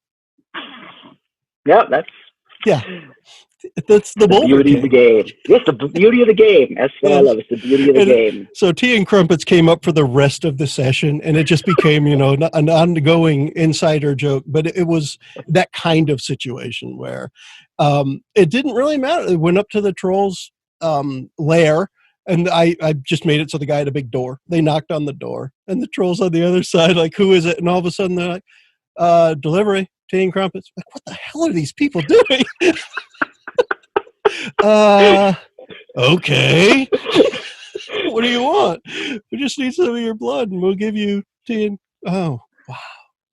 Yeah, that's the beauty of the game. It's the beauty of the game. That's what I love. It's the beauty of the game. So tea and crumpets came up for the rest of the session, and it just became, an ongoing insider joke. But it was that kind of situation where it didn't really matter. It went up to the troll's lair, and I just made it so the guy had a big door. They knocked on the door, and the troll's on the other side, like, who is it? And all of a sudden they're like, delivery, tea and crumpets. Like, what the hell are these people doing? Okay. What do you want? We just need some of your blood and we'll give you tea and wow.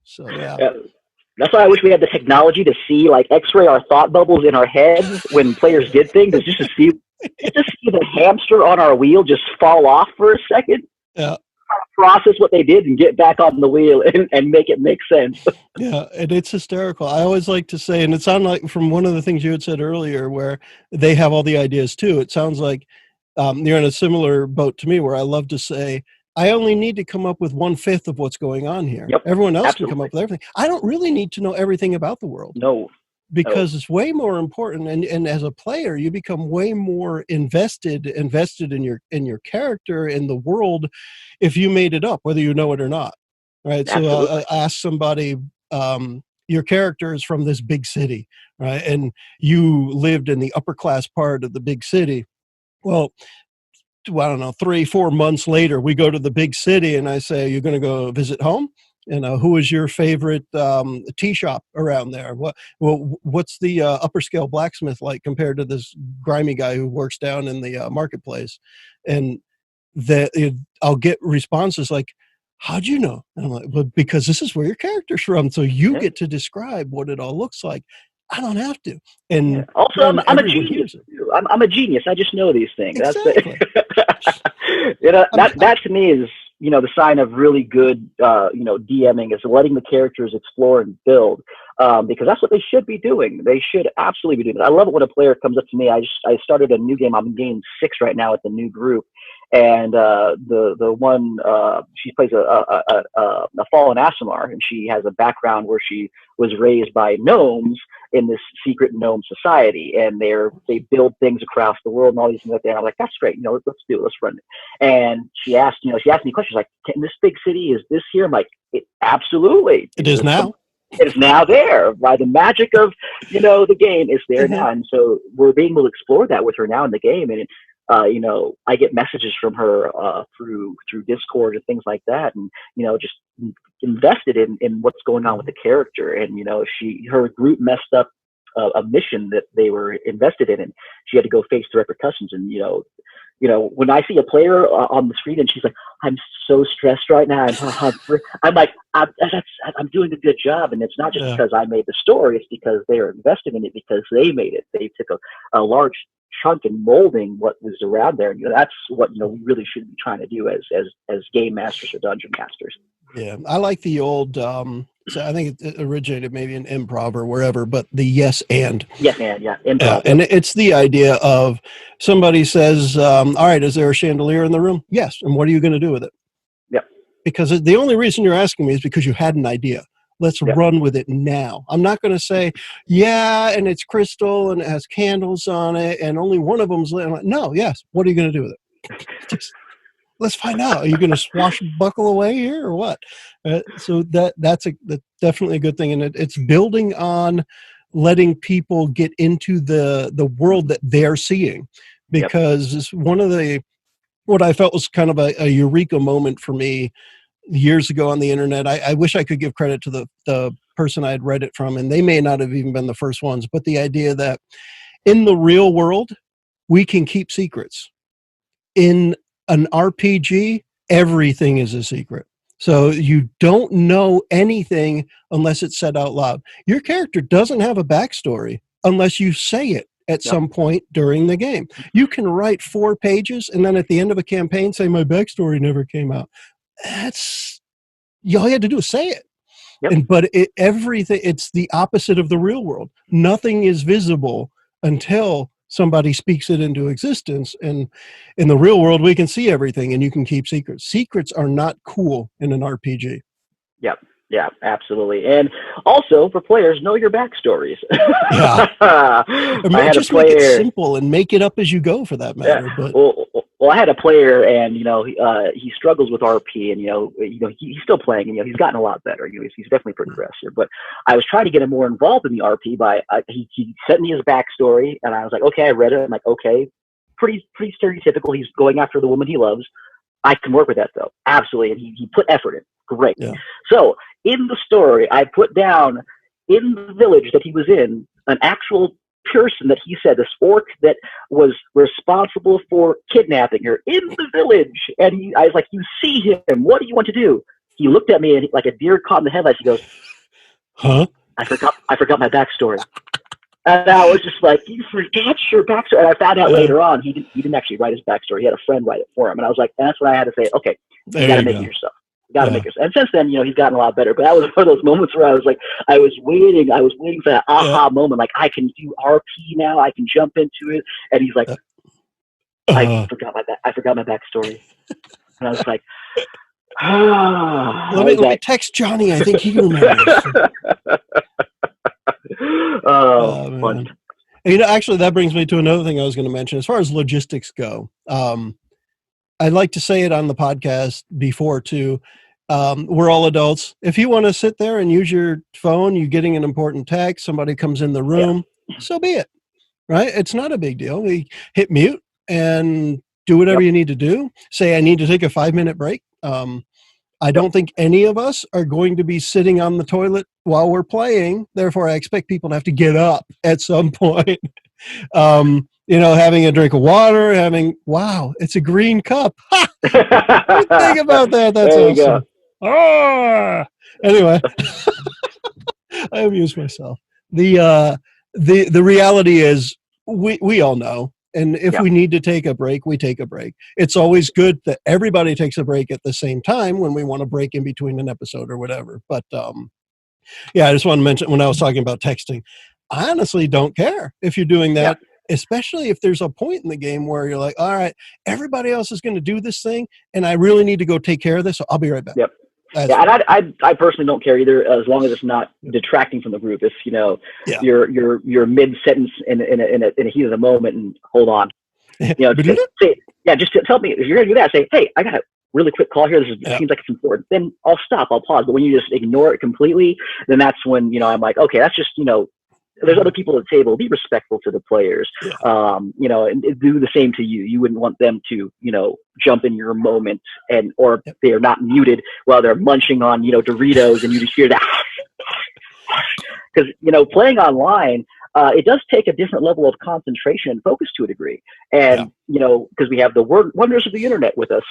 So that's why I wish we had the technology to see, like, x-ray our thought bubbles in our heads when players did things, just to see the hamster on our wheel just fall off for a second. Yeah. Process what they did and get back on the wheel and make it make sense. Yeah, and it's hysterical. I always like to say, and it sounded like from one of the things you had said earlier where they have all the ideas too, it sounds like you're in a similar boat to me where I love to say, I only need to come up with 1/5 of what's going on here. Yep, everyone else absolutely can come up with everything. I don't really need to know everything about the world. No. Because it's way more important, and as a player, you become way more invested in your character, in the world, if you made it up, whether you know it or not, right? Absolutely. So ask somebody, your character is from this big city, right? And you lived in the upper class part of the big city. Well, I don't know, 3-4 months later, we go to the big city, and I say, "You're going to go visit home? Who is your favorite tea shop around there? What's the upper scale blacksmith like compared to this grimy guy who works down in the marketplace?" And I'll get responses like, "How'd you know?" And I'm like, "Well, because this is where your character's from, so you get to describe what it all looks like. I don't have to." And also, I'm a genius. I'm a genius. I just know these things. Exactly. That to me is, the sign of really good, DMing, is letting the characters explore and build, because that's what they should be doing. They should absolutely be doing it. I love it when a player comes up to me. I started a new game. I'm in game 6 right now with the new group, And the one she plays a fallen Asimar, and she has a background where she was raised by gnomes in this secret gnome society, and they build things across the world and all these things like that. And I'm like, that's great, let's do it, let's run it. And she asked me questions like, in this big city, is this here? I'm like, absolutely, it is now. It's now there by the magic of the game. It's there now, and so we're being able to explore that with her now in the game. And I get messages from her through Discord and things like that, and just invested in what's going on with the character. And her group messed up a mission that they were invested in, and she had to go face the repercussions. And when I see a player on the screen and she's like, I'm so stressed right now, I'm like, I'm doing a good job. And it's not just because I made the story, it's because they are invested in it, because they made it. They took a large chunk in molding what was around there. And that's what we really should be trying to do as game masters or dungeon masters. Yeah, I like the old so I think it originated maybe in improv or wherever, but the yes and. Yes and, yeah. Improv. And it's the idea of somebody says, all right, is there a chandelier in the room? Yes. And what are you going to do with it? Yep. Because the only reason you're asking me is because you had an idea. Let's run with it now. I'm not going to say, yeah, and it's crystal and it has candles on it and only one of them's lit. I'm like, no, yes. What are you going to do with it? Just, let's find out. Are you going to swashbuckle away here or what? So that's definitely a good thing. And it's building on letting people get into the world that they're seeing. Because one of what I felt was kind of a eureka moment for me years ago on the internet. I wish I could give credit to the person I had read it from, and they may not have even been the first ones, but the idea that in the real world, we can keep secrets. In an RPG, everything is a secret. So you don't know anything unless it's said out loud. Your character doesn't have a backstory unless you say it at some point during the game. You can write 4 pages and then at the end of a campaign say, my backstory never came out. That's all you had to do is say it. But everything, it's the opposite of the real world. Nothing is visible until somebody speaks it into existence. And in the real world, we can see everything and you can keep secrets. Secrets are not cool in an RPG. Yeah, absolutely. And also for players, know your backstories. Make it simple and make it up as you go, for that matter. But well, I had a player, and he struggles with RP, and he's still playing, and he's gotten a lot better. He's definitely progressive. But I was trying to get him more involved in the RP by he sent me his backstory, and I was like, okay, I read it. I'm like, okay, pretty stereotypical. He's going after the woman he loves. I can work with that though, absolutely. And he put effort in. Great. Yeah. So in the story, I put down in the village that he was in an actual person that he said, this orc that was responsible for kidnapping her in the village. And I was like, you see him. What do you want to do? He looked at me and like a deer caught in the headlights. He goes, huh? I forgot my backstory. And I was just like, you forgot your backstory. And I found out later on, he didn't actually write his backstory. He had a friend write it for him. And I was like, and that's when I had to say, okay, you got to make it yourself. Make yourself. And since then, he's gotten a lot better. But that was one of those moments where I was like, I was waiting for that aha moment. Like, I can do RP now. I can jump into it. And he's like, I forgot my backstory. And I was like, let me text Johnny. I think he remembers. Fun. Actually, that brings me to another thing I was going to mention. As far as logistics go, I'd like to say it on the podcast before too. We're all adults. If you want to sit there and use your phone, you're getting an important text, somebody comes in the room, so be it, right? It's not a big deal. We hit mute and do whatever you need to do. Say, I need to take a 5-minute break. I don't think any of us are going to be sitting on the toilet while we're playing. Therefore, I expect people to have to get up at some point. Having a drink of water, wow, it's a green cup. Think about that. That's awesome. Anyway, I amuse myself. The reality is we all know. And if we need to take a break, we take a break. It's always good that everybody takes a break at the same time when we want to break in between an episode or whatever. But I just want to mention when I was talking about texting, I honestly don't care if you're doing that. especially if there's a point in the game where you're like, all right, everybody else is going to do this thing, and I really need to go take care of this, so I'll be right back. Yep. Yeah, and I personally don't care either, as long as it's not detracting from the group. If you're mid sentence in a heat of the moment, and hold on, just tell me if you're gonna do that. Say, hey, I got a really quick call here. This seems like it's important. Then I'll stop. I'll pause. But when you just ignore it completely, then that's when I'm like, okay, that's just there's other people at the table. Be respectful to the players, and do the same to you. You wouldn't want them to, jump in your moment or they are not muted while they're munching on, Doritos, and you just hear that. Because, playing online, it does take a different level of concentration and focus to a degree. And, because we have the wonders of the internet with us,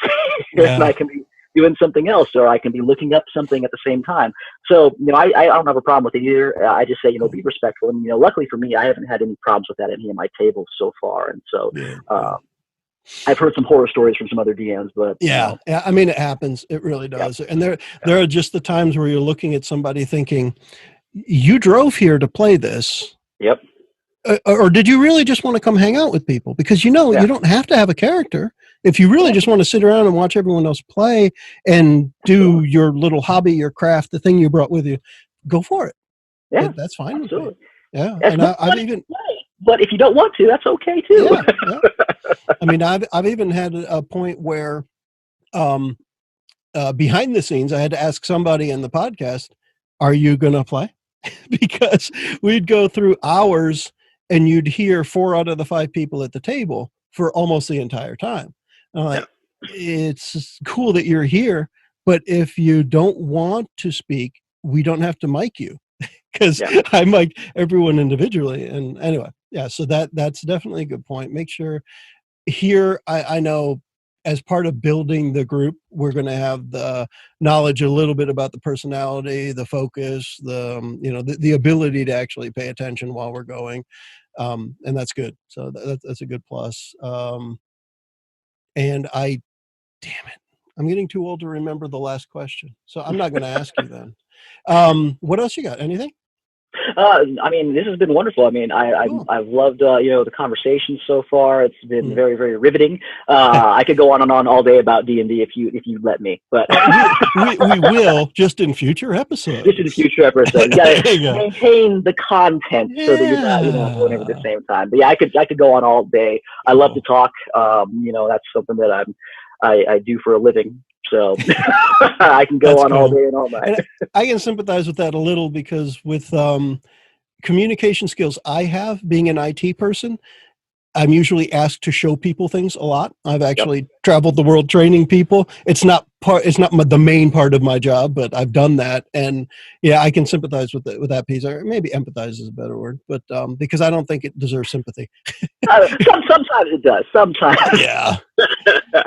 and I can be doing something else, or I can be looking up something at the same time. So, I don't have a problem with it either. I just say, be respectful. And, luckily for me, I haven't had any problems with that at any of my tables so far. And so, I've heard some horror stories from some other DMs, but I mean, it happens. It really does. And there are just the times where you're looking at somebody thinking, you drove here to play this. Yep. Or did you really just want to come hang out with people? Because you don't have to have a character. If you really just want to sit around and watch everyone else play and do your little hobby, your craft, the thing you brought with you, go for it. Yeah, that's fine. Absolutely. Yeah, that's and I've even. But if you don't want to, that's okay too. Yeah. I mean, I've even had a point where, behind the scenes, I had to ask somebody in the podcast, "Are you going to play?" Because we'd go through hours, and you'd hear 4 out of the 5 people at the table for almost the entire time. Like, it's cool that you're here, but if you don't want to speak, we don't have to mic you, because I mic everyone individually. And anyway, so that's definitely a good point. Make sure here, I know as part of building the group, we're going to have the knowledge a little bit about the personality, the focus, the ability to actually pay attention while we're going. And that's good. So that's a good plus. And damn it, I'm getting too old to remember the last question, so I'm not going to ask you then. What else you got? Anything? I mean, this has been wonderful. I mean, I've loved the conversation so far. It's been very, very riveting. I could go on and on all day about D&D if you let me, but we will, just in future episodes. Just in future episodes. You gotta maintain the content so that you're not going over at the same time. But I could go on all day. I love to talk. That's something that I do for a living. So I can go on all day and all night. And I can sympathize with that a little, because with communication skills I have, being an IT person, I'm usually asked to show people things a lot. I've actually traveled the world training people. It's not the main part of my job, but I've done that. And I can sympathize with that piece, or maybe empathize is a better word, but because I don't think it deserves sympathy. Sometimes it does. Sometimes. Yeah.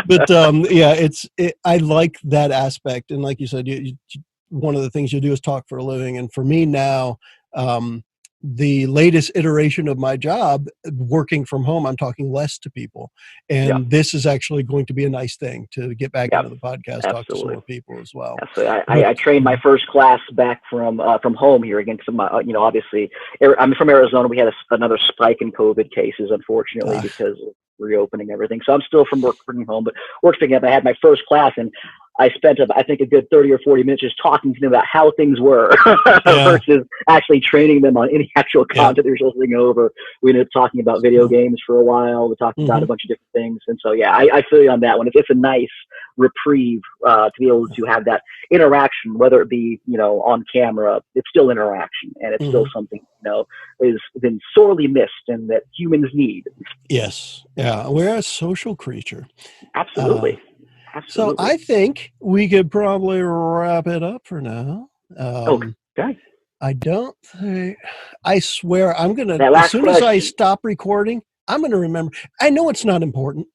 But I like that aspect. And like you said, one of the things you do is talk for a living. And for me now, the latest iteration of my job, working from home, I'm talking less to people. And this is actually going to be a nice thing to get back into the podcast, talk to some more people as well. Absolutely. I trained my first class back from home here again. Obviously, I'm from Arizona. We had another spike in COVID cases, unfortunately, because of reopening everything. So I'm still from working home, but work's picking up. I had my first class, and I spent, I think, a good 30 or 40 minutes just talking to them about how things were versus actually training them on any actual content they're supposed to go over. We ended up talking about video games for a while. We talked about a bunch of different things. And so, I feel you on that one. It's a nice reprieve to be able to have that interaction, whether it be, on camera. It's still interaction, and it's still something, has been sorely missed and that humans need. Yes. Yeah. We're a social creature. Absolutely. So I think we could probably wrap it up for now. Okay. I swear I'm going to, as soon as I stop recording, I'm going to remember. I know it's not important.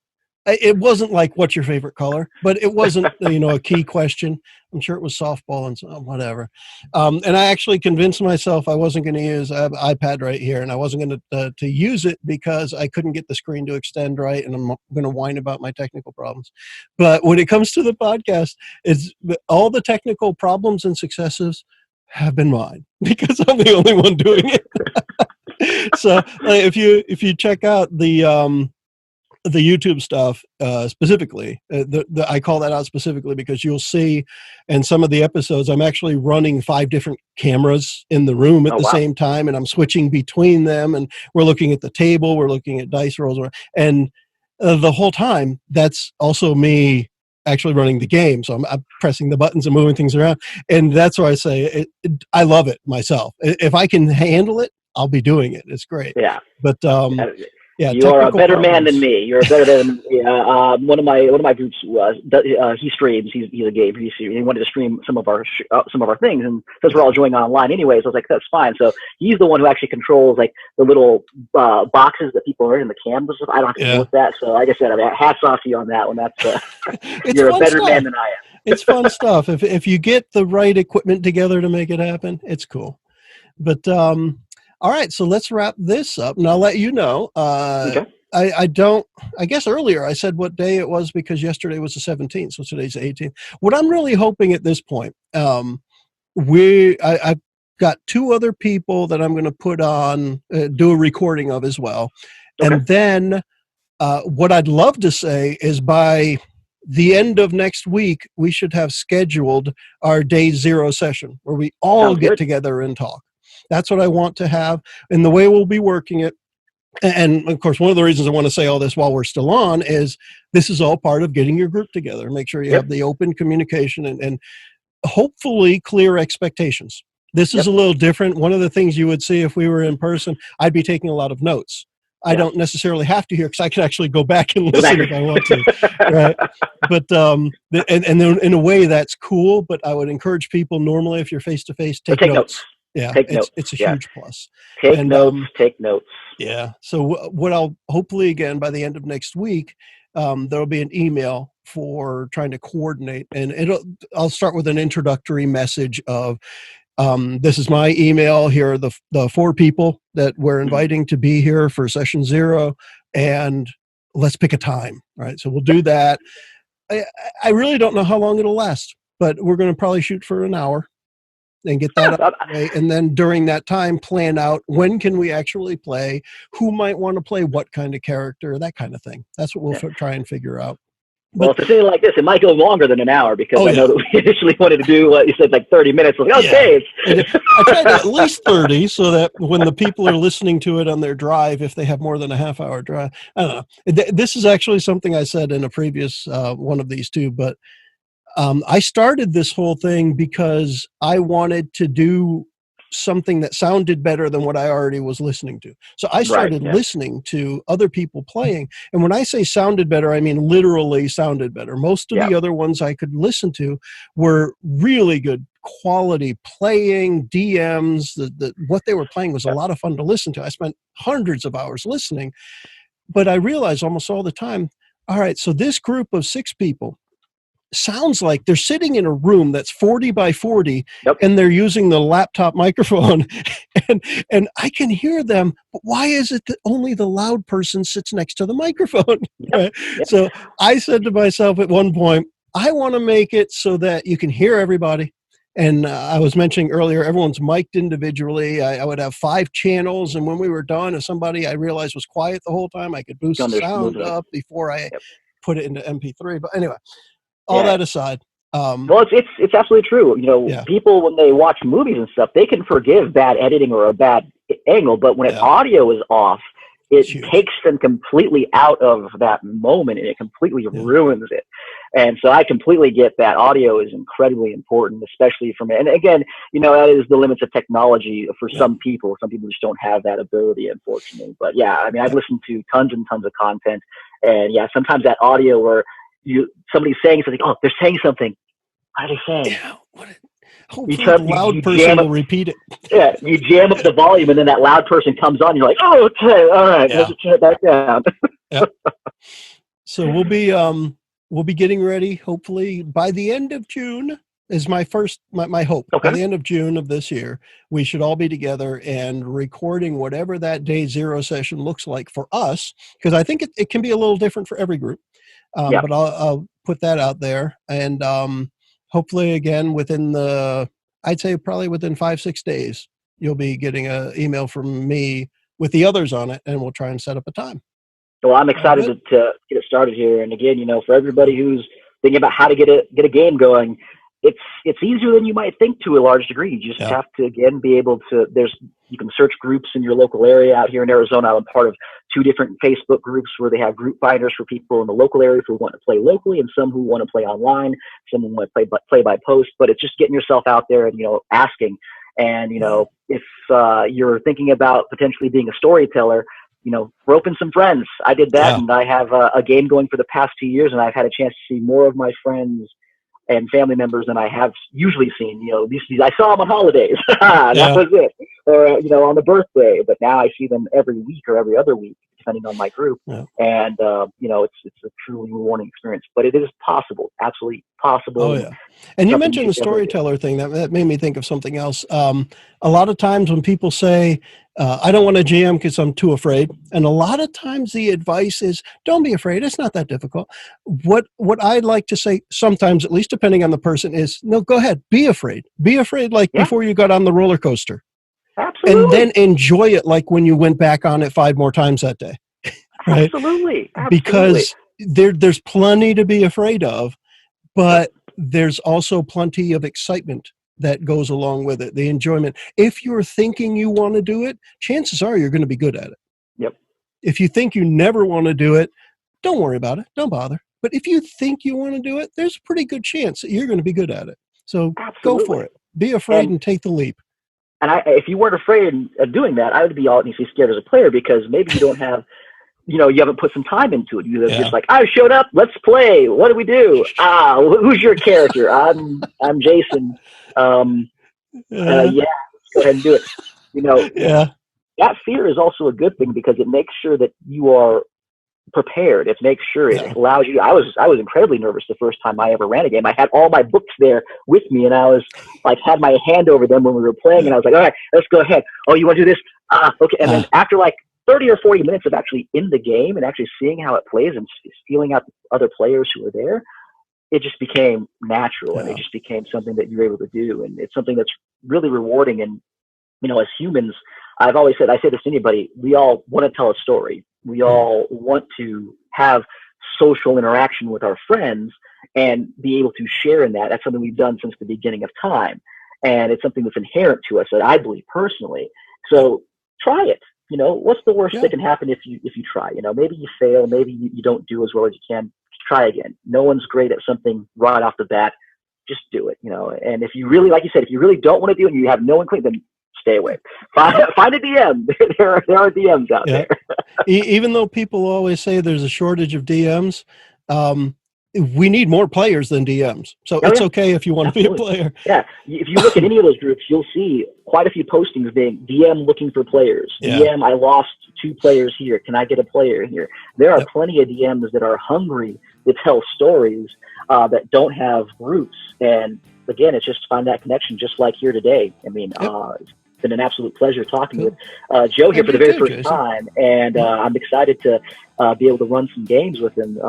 It wasn't like, what's your favorite color? But it wasn't, a key question. I'm sure it was softball and whatever. And I actually convinced myself I wasn't going to use an iPad right here, and I wasn't going to use it because I couldn't get the screen to extend right, and I'm going to whine about my technical problems. But when it comes to the podcast, it's all the technical problems and successes have been mine because I'm the only one doing it. So if you check out the YouTube stuff specifically, I call that out specifically because you'll see in some of the episodes I'm actually running 5 different cameras in the room at the same time, and I'm switching between them, and we're looking at the table, we're looking at dice rolls, and the whole time that's also me actually running the game. So I'm pressing the buttons and moving things around, and that's why I say I love it myself. If I can handle it, I'll be doing it. It's great. Yeah. But yeah, you are a better man than me. You're better than one of my groups. He streams. He's a game. He wanted to stream some of our things, and since we're all joining online anyways, I was like, that's fine. So he's the one who actually controls like the little boxes that people are in the cameras. I don't have to deal with that. So like I said, hats off to you on that one. That's you're a better man than I am. It's fun stuff. If you get the right equipment together to make it happen, it's cool. But all right, so let's wrap this up, and I'll let you know. Okay. I guess earlier I said what day it was because yesterday was the 17th, so today's the 18th. What I'm really hoping at this point, I've got 2 other people that I'm going to put on, do a recording of as well. Okay. And then what I'd love to say is by the end of next week, we should have scheduled our day 0 session where we all get together and talk. That's what I want to have, and the way we'll be working it. And of course, one of the reasons I want to say all this while we're still on is this is all part of getting your group together. Make sure you have the open communication and hopefully clear expectations. This is a little different. One of the things you would see if we were in person, I'd be taking a lot of notes. I don't necessarily have to hear because I can actually go back and listen if I want to. Right? But and then in a way that's cool. But I would encourage people normally if you're face to face, take notes. Yeah, it's a huge plus. Take notes. Yeah. So what I'll hopefully, again, by the end of next week, there'll be an email for trying to coordinate. And I'll start with an introductory message of, this is my email. Here are the 4 people that we're inviting to be here for session 0. And let's pick a time. Right. So we'll do that. I really don't know how long it'll last, but we're going to probably shoot for an hour. And get that out of the way. And then during that time, plan out when can we actually play, who might want to play what kind of character, that kind of thing. That's what we'll try and figure out. Well, if it's anything like this, it might go longer than an hour because I know that we initially wanted to do what you said, like 30 minutes. Like, okay. I tried at least 30 so that when the people are listening to it on their drive, if they have more than a half-hour drive, I don't know. This is actually something I said in a previous one of these too, but I started this whole thing because I wanted to do something that sounded better than what I already was listening to. So I started listening to other people playing. And when I say sounded better, I mean literally sounded better. Most of the other ones I could listen to were really good quality playing, DMs. What they were playing was a lot of fun to listen to. I spent hundreds of hours listening. But I realized almost all the time, all right, so this group of 6 people sounds like they're sitting in a room that's 40 by 40 and they're using the laptop microphone and I can hear them, but why is it that only the loud person sits next to the microphone? Right? So I said to myself at one point, I want to make it so that you can hear everybody. And I was mentioning earlier, everyone's mic'd individually. I would have 5 channels, and when we were done, if somebody I realized was quiet the whole time, I could boost the sound up before I put it into MP3. But anyway, all that aside. Well, it's absolutely true. You know, people, when they watch movies and stuff, they can forgive bad editing or a bad angle, but when audio is off, it takes them completely out of that moment and it completely ruins it. And so I completely get that. Audio is incredibly important, especially for me. And again, you know, that is the limits of technology for some people. Some people just don't have that ability, unfortunately. But yeah, I mean, I've listened to tons and tons of content, and sometimes that audio where somebody's saying something, oh, they're saying something. What are they saying? Yeah, hopefully the loud person will repeat it. Yeah, you jam up the volume, and then that loud person comes on. And you're like, oh, okay, all right, let's turn it back down. So we'll be getting ready. Hopefully by the end of June is my hope. By the end of June of this year, we should all be together and recording whatever that day 0 session looks like for us, because I think it can be a little different for every group. But I'll put that out there, and hopefully again I'd say probably within 5-6 days, you'll be getting an email from me with the others on it, and we'll try and set up a time. Well, I'm excited to get it started here. And again, for everybody who's thinking about how to get a game going, it's easier than you might think to a large degree. You just have to, again, be able to, you can search groups in your local area. Out here in Arizona, I'm part of 2 different Facebook groups where they have group finders for people in the local area who want to play locally, and some who want to play online, some who want to play by post. But it's just getting yourself out there and, asking. And, if you're thinking about potentially being a storyteller, rope in some friends. I did that, and I have a game going for the past 2 years, and I've had a chance to see more of my friends and family members than I have usually seen. These I saw them on holidays. That was it. Or, on the birthday. But now I see them every week or every other week, depending on my group. Yeah. And, it's a truly rewarding experience. But it is possible, absolutely possible. Oh, yeah. And you mentioned the storyteller thing. That made me think of something else. A lot of times when people say, I don't want to GM because I'm too afraid. And a lot of times the advice is, don't be afraid. It's not that difficult. What I'd like to say, sometimes, at least depending on the person, is, no, go ahead. Be afraid. Be afraid like before you got on the roller coaster. Absolutely. And then enjoy it like when you went back on it 5 more times that day. Right? Absolutely. Because there's plenty to be afraid of, but there's also plenty of excitement that goes along with it, the enjoyment. If you're thinking you want to do it, chances are you're going to be good at it. Yep. If you think you never want to do it, don't worry about it. Don't bother. But if you think you want to do it, there's a pretty good chance that you're going to be good at it. So go for it. Be afraid and take the leap. And if you weren't afraid of doing that, I would be all scared as a player, because maybe you don't have, you haven't put some time into it. You're just like, I showed up, let's play. What do we do? Who's your character? I'm Jason. Let's go ahead and do it. That fear is also a good thing, because it makes sure that you are prepared. It makes sure it allows you. I was incredibly nervous the first time I ever ran a game. I had all my books there with me, and I was like, had my hand over them when we were playing, and I was like, all right, let's go ahead. Oh, you want to do this? Okay. And then after like 30 or 40 minutes of actually in the game and actually seeing how it plays and feeling out other players who are there, it just became natural, and it just became something that you're able to do. And it's something that's really rewarding. And, as humans, I've always said, I say this to anybody, we all want to tell a story. We all want to have social interaction with our friends and be able to share in that. That's something we've done since the beginning of time. And it's something that's inherent to us, that I believe personally. So try it. What's the worst that can happen if you try? Maybe you fail, maybe you don't do as well as you can. Try again. No one's great at something right off the bat. Just do it. And if you really, like you said, if you really don't want to do it and you have no inkling, then stay away. Find a DM. There are DMs out there. Even though people always say there's a shortage of DMs, we need more players than DMs. So it's okay if you want to be a player. Yeah. If you look at any of those groups, you'll see quite a few postings being DM looking for players. DM, I lost 2 players here. Can I get a player here? There are plenty of DMs that are hungry to tell stories that don't have groups. And again, it's just to find that connection, just like here today. I mean, it's been an absolute pleasure talking with Joe here for the very first time. And I'm excited to be able to run some games with him.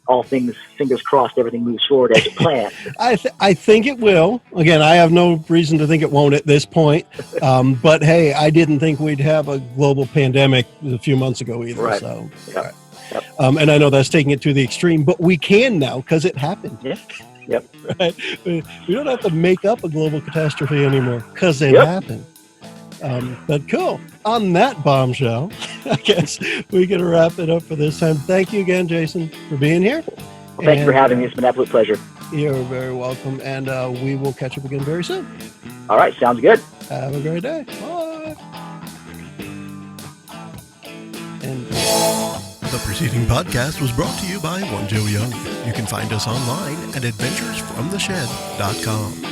All things, fingers crossed, everything moves forward as planned. I think it will. Again, I have no reason to think it won't at this point. But hey, I didn't think we'd have a global pandemic a few months ago either. Right. So, Yep. And I know that's taking it to the extreme, but we can now because it happened. Yeah. Yep. Right. We don't have to make up a global catastrophe anymore because it happened. But cool. On that bombshell, I guess we can wrap it up for this time. Thank you again, Jason, for being here. Well, thank you for having me. It's been an absolute pleasure. You're very welcome. And we will catch up again very soon. All right. Sounds good. Have a great day. Bye. And the preceding podcast was brought to you by onejoeyoung. You can find us online at adventuresfromtheshed.com.